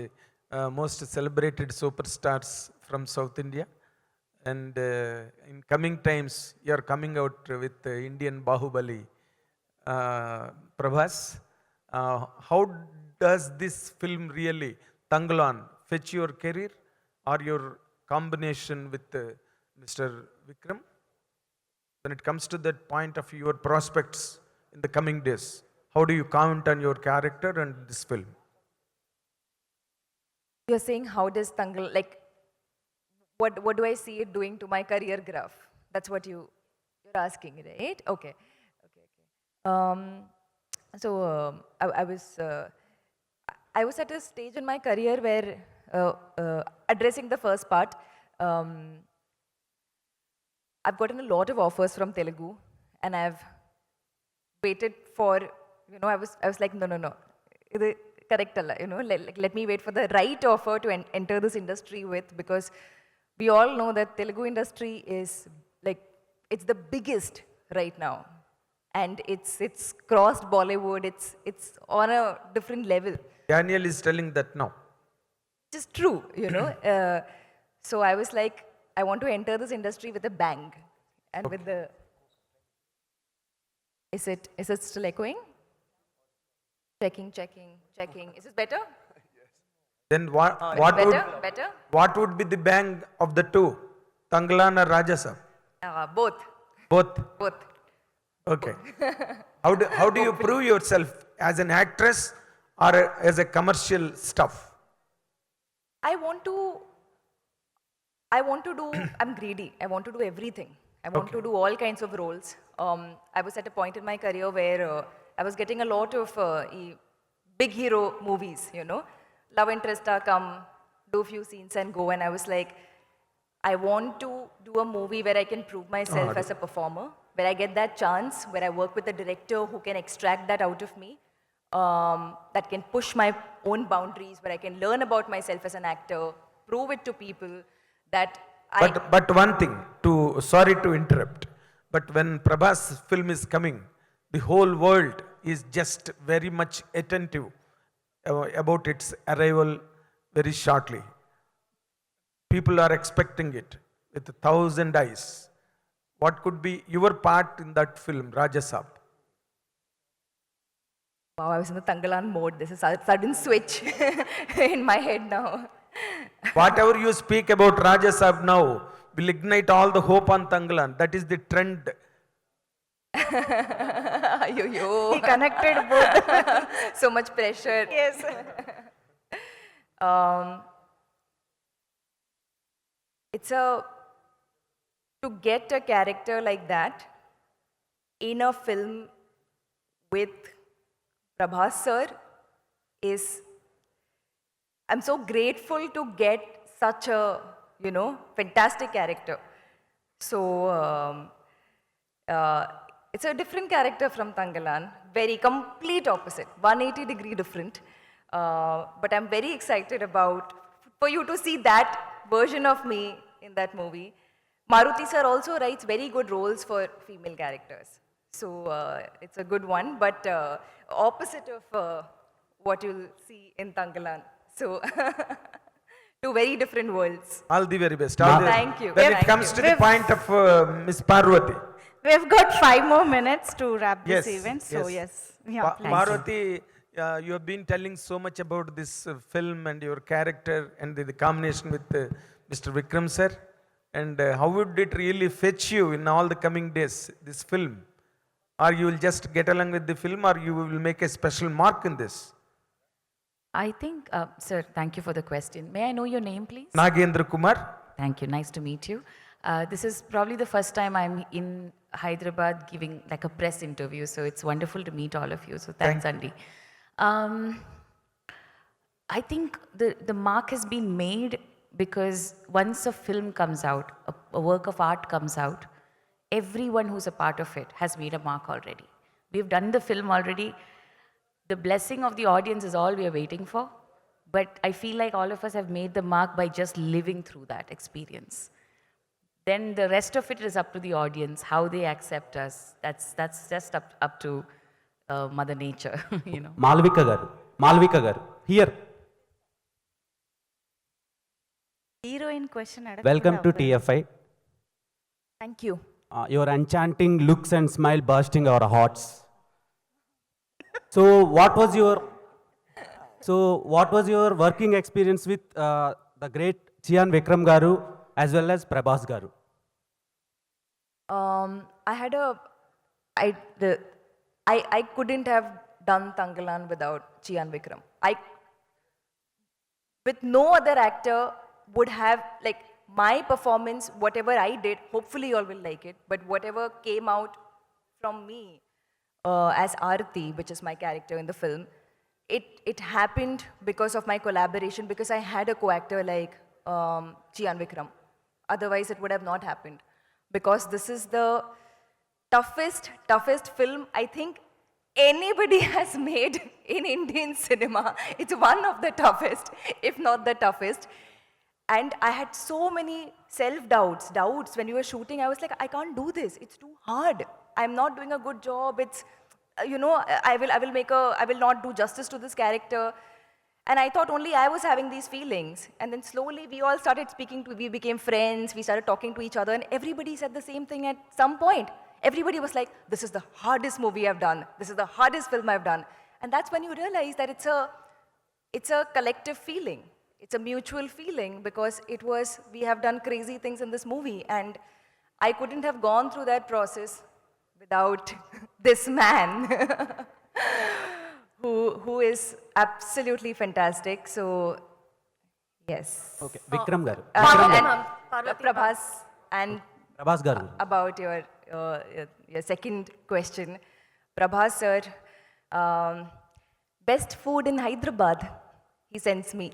most celebrated superstars from South India, and in coming times you are coming out with Indian Bahubali, Prabhas. How does this film really, Tanglan, fetch your career or your combination with Mr. Vikram? When it comes to that point of your prospects in the coming days, how do you comment on your character and this film? You're saying how does Tangal, like, what do I see it doing to my career graph? That's what you're asking, right? Okay. So I was at a stage in my career where addressing the first part, I've gotten a lot of offers from Telugu, and I've waited for, I was like, no, இது correct alla, let me wait for the right offer to enter this industry with, because we all know that Telugu industry is like, it's the biggest right now, and it's crossed Bollywood, it's on a different level. Daniel is telling that now. Which is true, so I was like, I want to enter this industry with a bang, and with the, is it still echoing? Checking. Is this better? Then Better? what would be the bang of the two, Tanglan or Rajasab? Both. Both. Both. Okay. How do you prove yourself as an actress or as a commercial stuff? I want to do, I'm greedy. I want to do everything. I want to do all kinds of roles. I was at a point in my career where I was getting a lot of big hero movies, you know. Love interest come, do few scenes and go. And I was like, I want to do a movie where I can prove myself as a performer, where I get that chance, where I work with a director who can extract that out of me, that can push my own boundaries, where I can learn about myself as an actor, prove it to people that But one thing, sorry to interrupt, but when Prabhas film is coming, the whole world is just very much attentive about its arrival very shortly. People are expecting it with 1,000 eyes. What could be your part in that film, Rajasab? wow, I was in the Tangalan mode. This is a sudden switch in my head now. Whatever you speak about Rajasab now will ignite all the hope on Tangalan. That is the trend. Yo. He connected both. So much pressure. Yes. To get a character like that in a film with Prabhas sir is, I'm so grateful to get such a, you know, fantastic character. So, it's a different character from Tangalan, very complete opposite, 180-degree different. But I'm very excited for you to see that version of me in that movie. Maruti sir also writes very good roles for female characters. So it's a good one, but opposite of what you'll see in Tangalan. So, two very different worlds. All the very best. Thank you. When it Thank comes you. to the point of Miss Parvati. We've got 5 more minutes to wrap this Yes, event. So yes. Yeah, Pa- please. Parvati, you have been telling so much about this film and your character and the combination with Mr. Vikram sir. And how would it really fetch you in all the coming days, this film? Or you will just get along with the film, or you will make a special mark in this? I think, sir, thank you for the question. May I know your name, please? Nagendra Kumar. Thank you. Nice to meet you. This is probably the first time I'm in Hyderabad giving like a press interview, so it's wonderful to meet all of you. So thanks, Andy. I think the mark has been made because once a film comes out, a work of art comes out, everyone who's a part of it has made a mark already. We've done the film already. The blessing of the audience is all we are waiting for. But I feel like all of us have made the mark by just living through that experience. Then the rest of it is up to the audience, how they accept us. That's just up to Mother Nature, you know. Malvika garu, here. Heroine question. Welcome to TFI. Thank you. Your enchanting looks and smile bursting our hearts. So what was your working experience with the great Chian Vikram garu as well as Prabhas garu? I couldn't have done Tangalan without Chian Vikram. With no other actor would have, like, my performance, whatever I did, hopefully you all will like it, but whatever came out from me as Aarti, which is my character in the film, it happened because of my collaboration, because I had a co-actor like Chian Vikram. Otherwise, it would have not happened. Because this is the toughest film I think anybody has made in Indian cinema. It's one of the toughest, if not the toughest. And I had so many self-doubts when you were shooting. I was like, I can't do this. It's too hard. I'm not doing a good job. It's, you know, I will not do justice to this character. And I thought only I was having these feelings. And then slowly we all started we became friends. We started talking to each other, and everybody said the same thing at some point. Everybody was like, this is the hardest movie I've done. This is the hardest film I've done. And that's when you realize that it's a collective feeling. It's a mutual feeling because we have done crazy things in this movie, and I couldn't have gone through that process without this man who is absolutely fantastic. So, yes. Okay, Vikram garu. Prabhas, and Prabhas garu. about your second question, Prabhas sir, best food in Hyderabad, he sends me.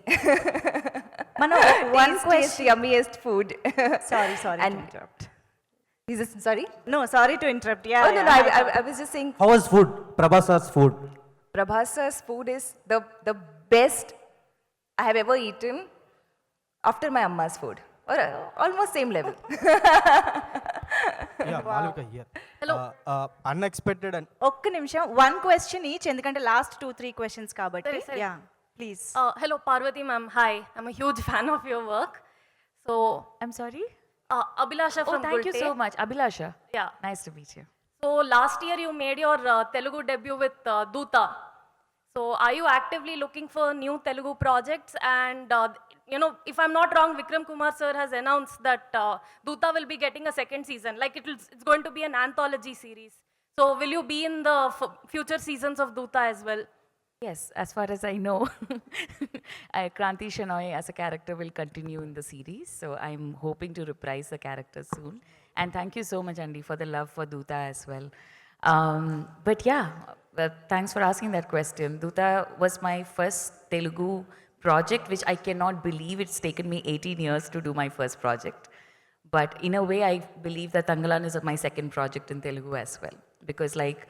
one Tastiest, yummiest food. Sorry to And interrupt. is this, sorry? No, sorry to interrupt. Yeah. Oh, no, I was just saying, How was food? Prabhas's food. Prabhas sir's food is the best I have ever eaten after my amma's food. Or almost same level. Yeah, Malvika here. Hello. Unexpected and ఒక్క నిమిషం, one question each, ఎందుకంటే last 2-3 questions కాబట్టి. సరే. Yeah please. Hello, Parvati ma'am. Hi. I'm a huge fan of your work. So, I'm sorry? Abhilasha from Thank you Gulte. so much. Abhilasha. Yeah. Nice to meet you. So, last year you made your Telugu debut with Doota. So, are you actively looking for new Telugu projects? And, if I'm not wrong, Vikram Kumar sir has announced that Doota will be getting a second season. Like, it's going to be an anthology series. So, will you be in the future seasons of Doota as well? Yes, as far as I know, Kranti Shenoy as a character will continue in the series. So I'm hoping to reprise the character soon. And thank you so much, Andy, for the love for Doota as well. But yeah, thanks for asking that question. Doota was my first Telugu project, which I cannot believe it's taken me 18 years to do my first project. But in a way, I believe that Tangalan is my second project in Telugu as well. Because like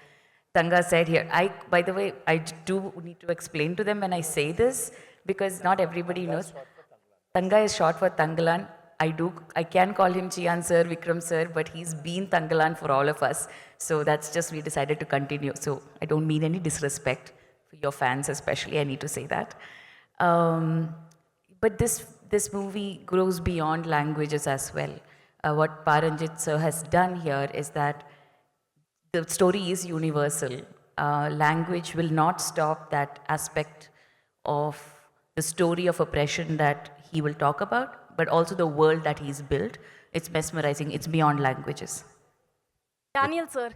Tanga said here, by the way, I do need to explain to them when I say this, because not everybody knows. Tanga is short for Tangalan. I can call him Chian sir, Vikram sir, but he's been Tangalan for all of us. So that's just, we decided to continue. So I don't mean any disrespect for your fans especially, I need to say that. But this movie grows beyond languages as well. What Paranjit sir has done here is that the story is universal. Language will not stop that aspect of the story of oppression that he will talk about, but also the world that he's built. It's mesmerizing. It's beyond languages. Daniel sir.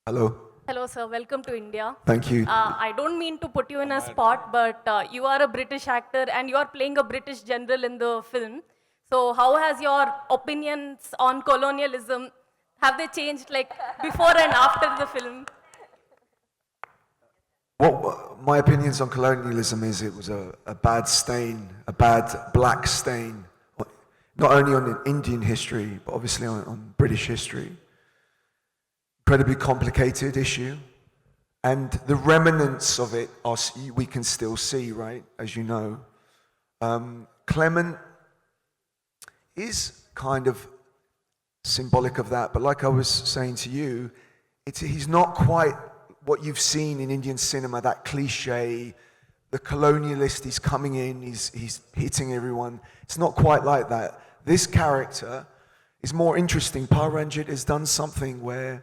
Hello. Hello, sir. Welcome to India. Thank you. I don't mean to put you in a spot, but you are a British actor and you are playing a British general in the film. So how has your opinions on colonialism, have they changed like before and after the film? What my opinions on colonialism is, it was a bad stain, a bad black stain, not only on Indian history, but obviously on British history. Incredibly complicated issue, and the remnants of it we can still see, right? As you know, Clement is kind of symbolic of that, but like I was saying to you, he's not quite what you've seen in Indian cinema, that cliche, the colonialist, he's coming in, he's hitting everyone. It's not quite like that. This character is more interesting. Paranjit has done something where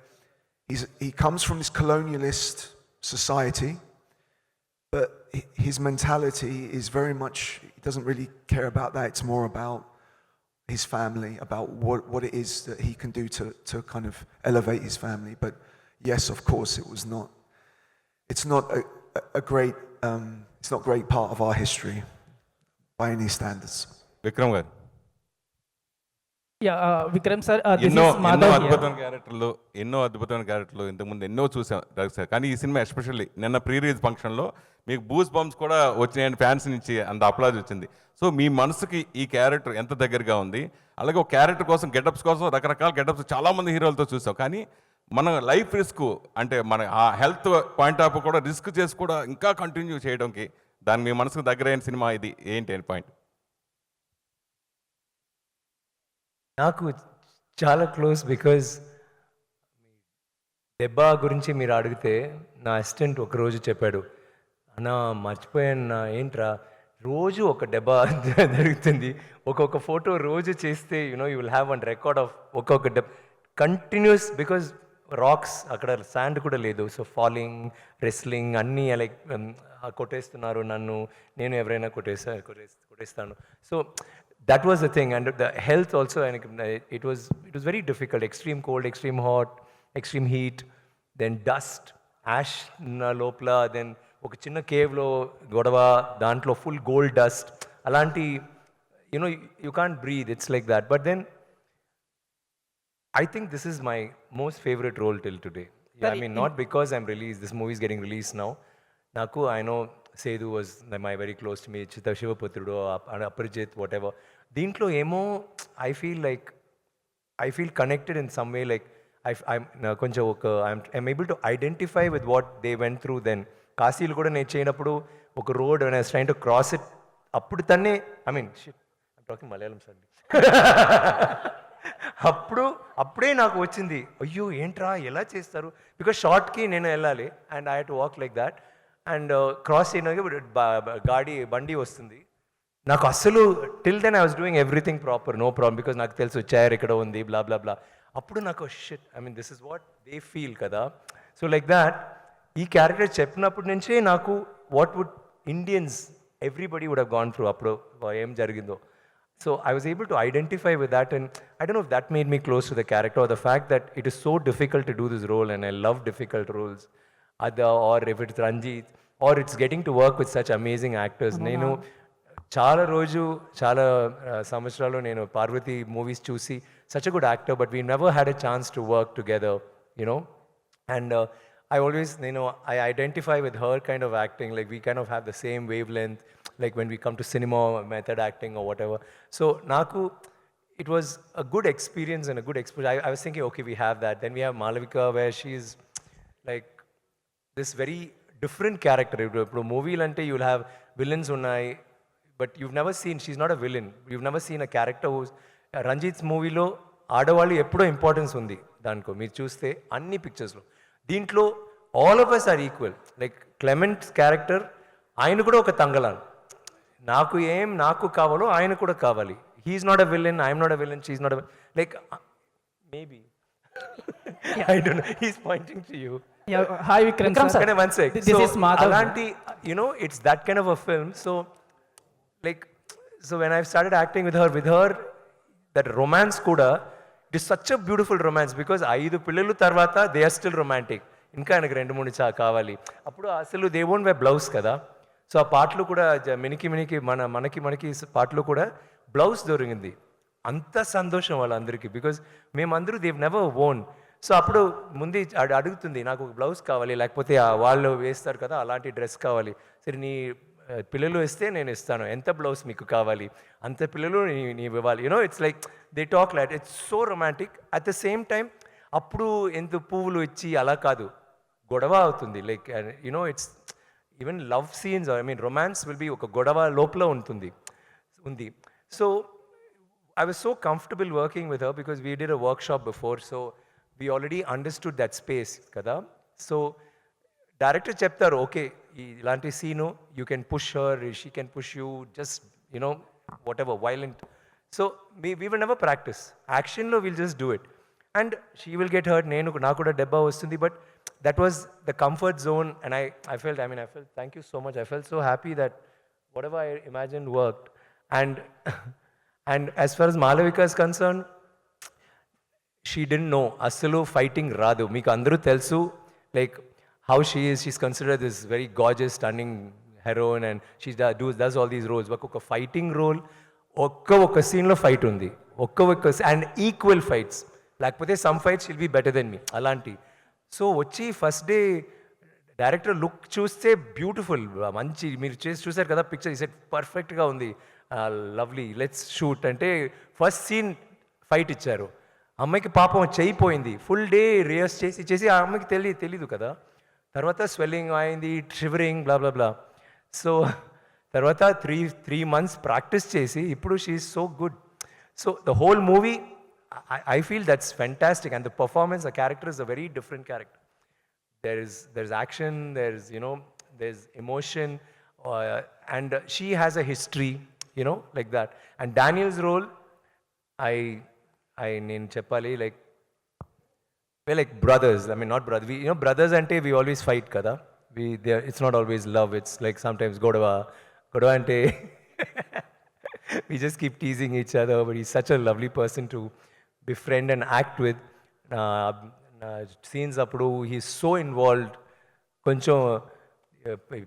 he comes from this colonialist society, but his mentality is very much, he doesn't really care about that. It's more about his family, about what it is that he can do to kind of elevate his family. But yes, of course, it's not a great part of our history by any standards. Vikram garu. Yeah, Vikram sir, this ఎన్నో is Madhav here. అద్భుతమైన క్యారెక్టర్లు ఇంతకుముందు ఎన్నో చూసాం sir, కానీ ఈ cinema especially నిన్న pre release ఫంక్షన్లో మీకు బూస్ బంప్స్ కూడా వచ్చినాయని ఫ్యాన్స్ నుంచి అంత అప్లాజ్ వచ్చింది. సో మీ మనసుకి ఈ క్యారెక్టర్ ఎంత దగ్గరగా ఉంది? అలాగే ఒక క్యారెక్టర్ కోసం గెటప్స్ కోసం రకరకాల గెటప్స్ చాలామంది హీరోలతో చూసాం, కానీ మన లైఫ్ రిస్క్ అంటే మన ఆ హెల్త్ పాయింట్ ఆఫ్ కూడా రిస్క్ చేసి కూడా ఇంకా కంటిన్యూ చేయడానికి దాని మీ మనసుకు దగ్గరైన సినిమా ఇది ఏంటి అని పాయింట్? నాకు చాలా క్లోజ్, బికాజ్ దెబ్బ గురించి మీరు అడిగితే నా అసిస్టెంట్ ఒకరోజు చెప్పాడు, అన్న మర్చిపోయాను ఏంట్రా, రోజు ఒక దెబ్బ జరుగుతుంది, ఒక్కొక్క ఫోటో రోజు చేస్తే you will have one record of ఒక్కొక్క దెబ్బ కంటిన్యూస్, బికాజ్ రాక్స్ అక్కడ శాండ్ కూడా లేదు. సో ఫాలింగ్, రెస్లింగ్ అన్నీ లైక్ కొట్టేస్తున్నారు నన్ను, నేను ఎవరైనా కొట్టేస్తాను. So that was the thing. And the health also it was very difficult. Extreme cold, extreme hot, extreme heat, then dust, ash లోపల, దెన్ ఒక చిన్న కేవ్లో గొడవ, దాంట్లో ఫుల్ గోల్డ్ డస్ట్, అలాంటి you can't breathe. It's like that. But then I think this is my most favorite role till today. Yeah, I mean, not because I'm released. This movie is getting released now. Naku, I know Sedu was my very close to me. Chita Shivaputrudu, Aparijit, whatever. Dintlo emo, I feel connected in some way. Like I'm able to identify with what they went through then. Kasil kuda ne cheyinappudu oka road when I was trying to cross it. Appudu tanne, I mean, shit. I'm talking Malayalam, sorry. అప్పుడే నాకు వచ్చింది, అయ్యో ఏంట్రా ఎలా చేస్తారు, because షార్ట్కి నేను వెళ్ళాలి and I have to walk like that and cross చేయడానికి బండి వస్తుంది. నాకు అస్సలు till then I was doing everything proper, no problem, because నాకు తెలుసు చైర్ ఎక్కడ ఉంది, బ్లా బ్లా బ్లా. అప్పుడు నాకు shit, I mean this is what they feel కదా. సో లైక్ దాట్ ఈ క్యారెక్టర్ చెప్పినప్పటి నుంచే నాకు what would Indians everybody would have gone through అప్పుడు ఏం జరిగిందో. So I was able to identify with that, and I don't know if that made me close to the character or the fact that it is so difficult to do this role, and I love difficult roles. Or if it's Ranjit, or it's getting to work with such amazing actors. Nenu చాలా సంవత్సరాలు నేను Parvati movies చూసి, such a good actor, but we never had a chance to work together, and I always, I identify with her kind of acting, like we kind of have the same wavelength, like when we come to cinema, method acting or whatever. So naku, it was a good experience and a good exposure. I was thinking, okay, we have that. Then we have Malavika, where she's like this very different character. Ippudu movie lante you'll have villains unnai, but you've never seen, she's not a villain. You've never seen a character who's Ranjit's movie lo ఆడవాళ్ళు ఎప్పుడో importance ఉంది దానికో, మీరు చూస్తే అన్ని పిక్చర్స్లో. దీంట్లో all of us are equal. Like Clement's character, ఆయన కూడా ఒక తంగలాన్. నాకు కావాలో ఆయన కూడా కావాలి. He's not a villain, I'm not a villain, she's not a, like maybe I don't know, he's pointing to you. Hi Vikram sir. One sec. This is Madhav. Alanti, it's that kind of a film. So when I started acting with her, that romance kuda, it is such a beautiful romance, because 5 పిల్లలు తర్వాత they are still romantic. ఇంకా ఆయనకు 2-3 కావాలి. అప్పుడు అసలు they won't wear blouse కదా. So ఆ పాటలు కూడా మినికి మనకి పాటలు కూడా బ్లౌజ్ దొరికింది. అంత సంతోషం వాళ్ళందరికీ, బికాజ్ మేమందరూ దేవ్ నెవర్ ఓన్. సో అప్పుడు ముందు అడుగుతుంది, నాకు ఒక బ్లౌజ్ కావాలి, లేకపోతే వాళ్ళు వేస్తారు కదా అలాంటి డ్రెస్ కావాలి. సరే నీ పిల్లలు వేస్తే నేను ఇస్తాను, ఎంత బ్లౌజ్ మీకు కావాలి అంత పిల్లలు నీవు ఇవ్వాలి. It's like they talk light, it's so romantic. At the same time అప్పుడు ఎంత పువ్వులు ఇచ్చి అలా కాదు, గొడవ అవుతుంది. Like it's even love scenes, I mean romance will be ఒక గొడవ లోపల ఉంది. So I was so comfortable working with her because we did a workshop before, so we already understood that space kada. So director cheptaru, okay, ilanti scene you can push her, she can push you, just whatever violent. So we will never practice action lo, we'll just do it and she will get hurt, nenu naaku kuda debba vastundi. But that was the comfort zone, and I felt thank you so much, I felt so happy that whatever I imagined worked. And as far as Malavika is concerned, she didn't know asalu fighting radu. Meeku andaru telusu like how she is. She's considered this very gorgeous, stunning heroine, and she does all these roles. But oka fighting role, oka scene lo fight undi, oka and equal fights. Lakapothe some fights she'll be better than me alanti. So vachi first day director look చూస్తే beautiful, మంచి మీరు చేసి చూసారు కదా picture, ఈ set పర్ఫెక్ట్గా ఉంది, lovely, let's shoot అంటే ఫస్ట్ సీన్ ఫైట్ ఇచ్చారు. అమ్మాయికి పాపం చేయిపోయింది, ఫుల్ డే రిహర్స్ చేసి ఆ అమ్మాయికి తెలీదు కదా. తర్వాత స్వెల్లింగ్ అయింది, షివరింగ్, బ్లా బ్లా బ్లా. సో తర్వాత 3 months ప్రాక్టీస్ చేసి ఇప్పుడు she is so good. So the whole movie I feel that's fantastic, and the performance, the character is a very different character. There's action, there's emotion, and she has a history, like that. And Daniel's role, I nenu cheppali, like we're like brothers. I mean, not brothers. We, brothers ante we always fight, kada. It's not always love. It's like sometimes godava ante we just keep teasing each other. But he's such a lovely person to befriend and act with. Scenes appudu he's so involved. కొంచెం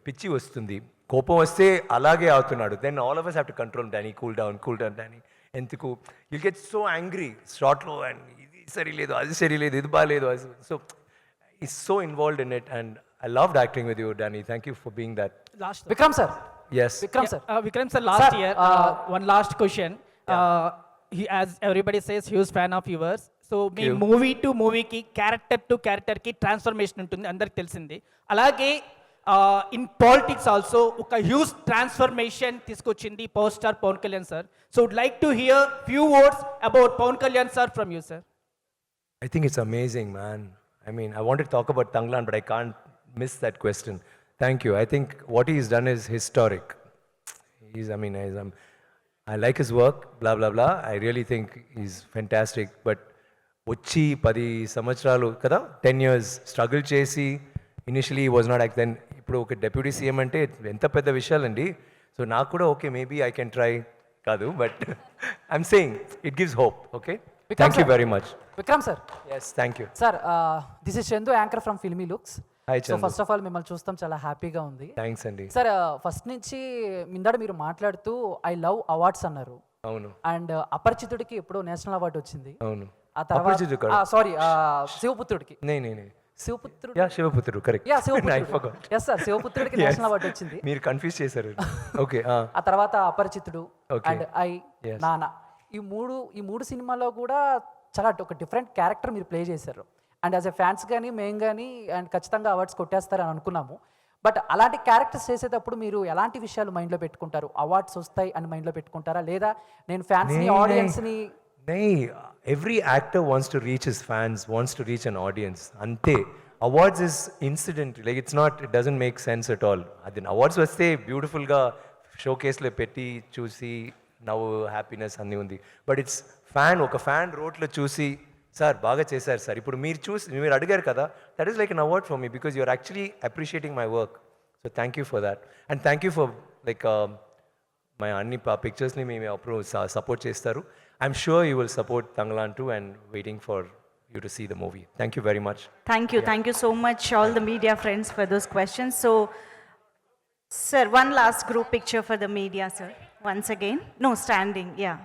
పిచ్చి వస్తుంది, కోపం వస్తే అలాగే అవుతున్నాడు. Then all of us have to control Danny, cool down Danny. ఎందుకు you get so angry షార్ట్లో and ఇది సరిలేదు, అది సరిలేదు, ఇది బాగాలేదు. So he's so involved in it and I loved acting with you, Danny. Thank you for being that. Vikram sir. Yes. Vikram sir, last year, one last question. He, as everybody says, huge fan of yours. So మీ movie to మూవీకి character to క్యారెక్టర్కి transformation ఉంటుంది, అందరికి తెలిసింది. అలాగే in politics also ఒక huge transformation తీసుకొచ్చింది power star Pawan Kalyan sir. So would like to hear few words about Pawan Kalyan sir from you sir. I think it's amazing, man. I mean, I wanted to talk about Tanglan, but I can't miss that question. Thank you. I think what he's done is historic. I like his work, blah, blah, blah. I really think he's fantastic. But వచ్చి 10 సంవత్సరాలు కదా, 10 years struggle చేసి initially was not act. Then ఇప్పుడు ఒక deputy CM అంటే ఎంత పెద్ద విషయాలండి. So నాకు కూడా okay, maybe I can try కాదు, but I'm saying it gives hope. Okay, thank you very much. Vikram sir. Yes, thank you sir. This is Chandu, anchor from Filmy Looks. Hi so first of all మిమ్మల్ని చూస్తాం చాలా హ్యాపీగా ఉంది. Thanks అండి. Sir, first నుంచి మిందాడ మీరు మాట్లాడుతూ ఐ లవ్ అవార్డ్స్ అన్నారు. అవును. అండ్ అపరిచితుడికి ఎప్పుడో నేషనల్ అవార్డు వచ్చింది. అవును. ఆ తర్వాత సారీ, శివపుత్రుడికి శివపుత్రుడు కరెక్ట్. ఎస్ సార్, శివపుత్రుడికి నేషనల్ అవార్డు వచ్చింది. మీరు కన్ఫ్యూజ్ చేశారు. ఓకే. ఆ తర్వాత అపరిచితుడు అండ్ నాన్న, ఈ మూడు సినిమాలో కూడా చాలా ఒక డిఫరెంట్ క్యారెక్టర్ మీరు ప్లే చేశారు. అండ్ యాజ్ ఎ ఫ్యాన్స్ కానీ మేము కానీ అండ్ ఖచ్చితంగా అవార్డ్స్ కొట్టేస్తారని అనుకున్నాము. బట్ అలాంటి క్యారెక్టర్స్ చేసేటప్పుడు మీరు ఎలాంటి విషయాలు మైండ్లో పెట్టుకుంటారు? అవార్డ్స్ వస్తాయి అని మైండ్లో పెట్టుకుంటారా, లేదా నేను ఫ్యాన్స్ని ఆడియన్స్ని? Every actor wants to reach his fans, wants to reach an audience. Ante awards is incident, like it doesn't make sense at all. Adin awards vaste beautiful ga showcase lo petti chusi now happiness anni undi, but it's oka fan wrote lo chusi sir baga chesaru sir ipudu meer adigaru kada, that is like an award for me because you are actually appreciating my work. So thank you for that, and thank you for like my అన్ని పిక్చర్స్ని మేము అప్పుడు support చేస్తారు. I'm sure you will support Tanglan too and waiting for you to see the movie. Thank you very much. Thank you so much all the media friends for those questions. So sir, one last group picture for the media, sir. Once again. No, standing. Yeah.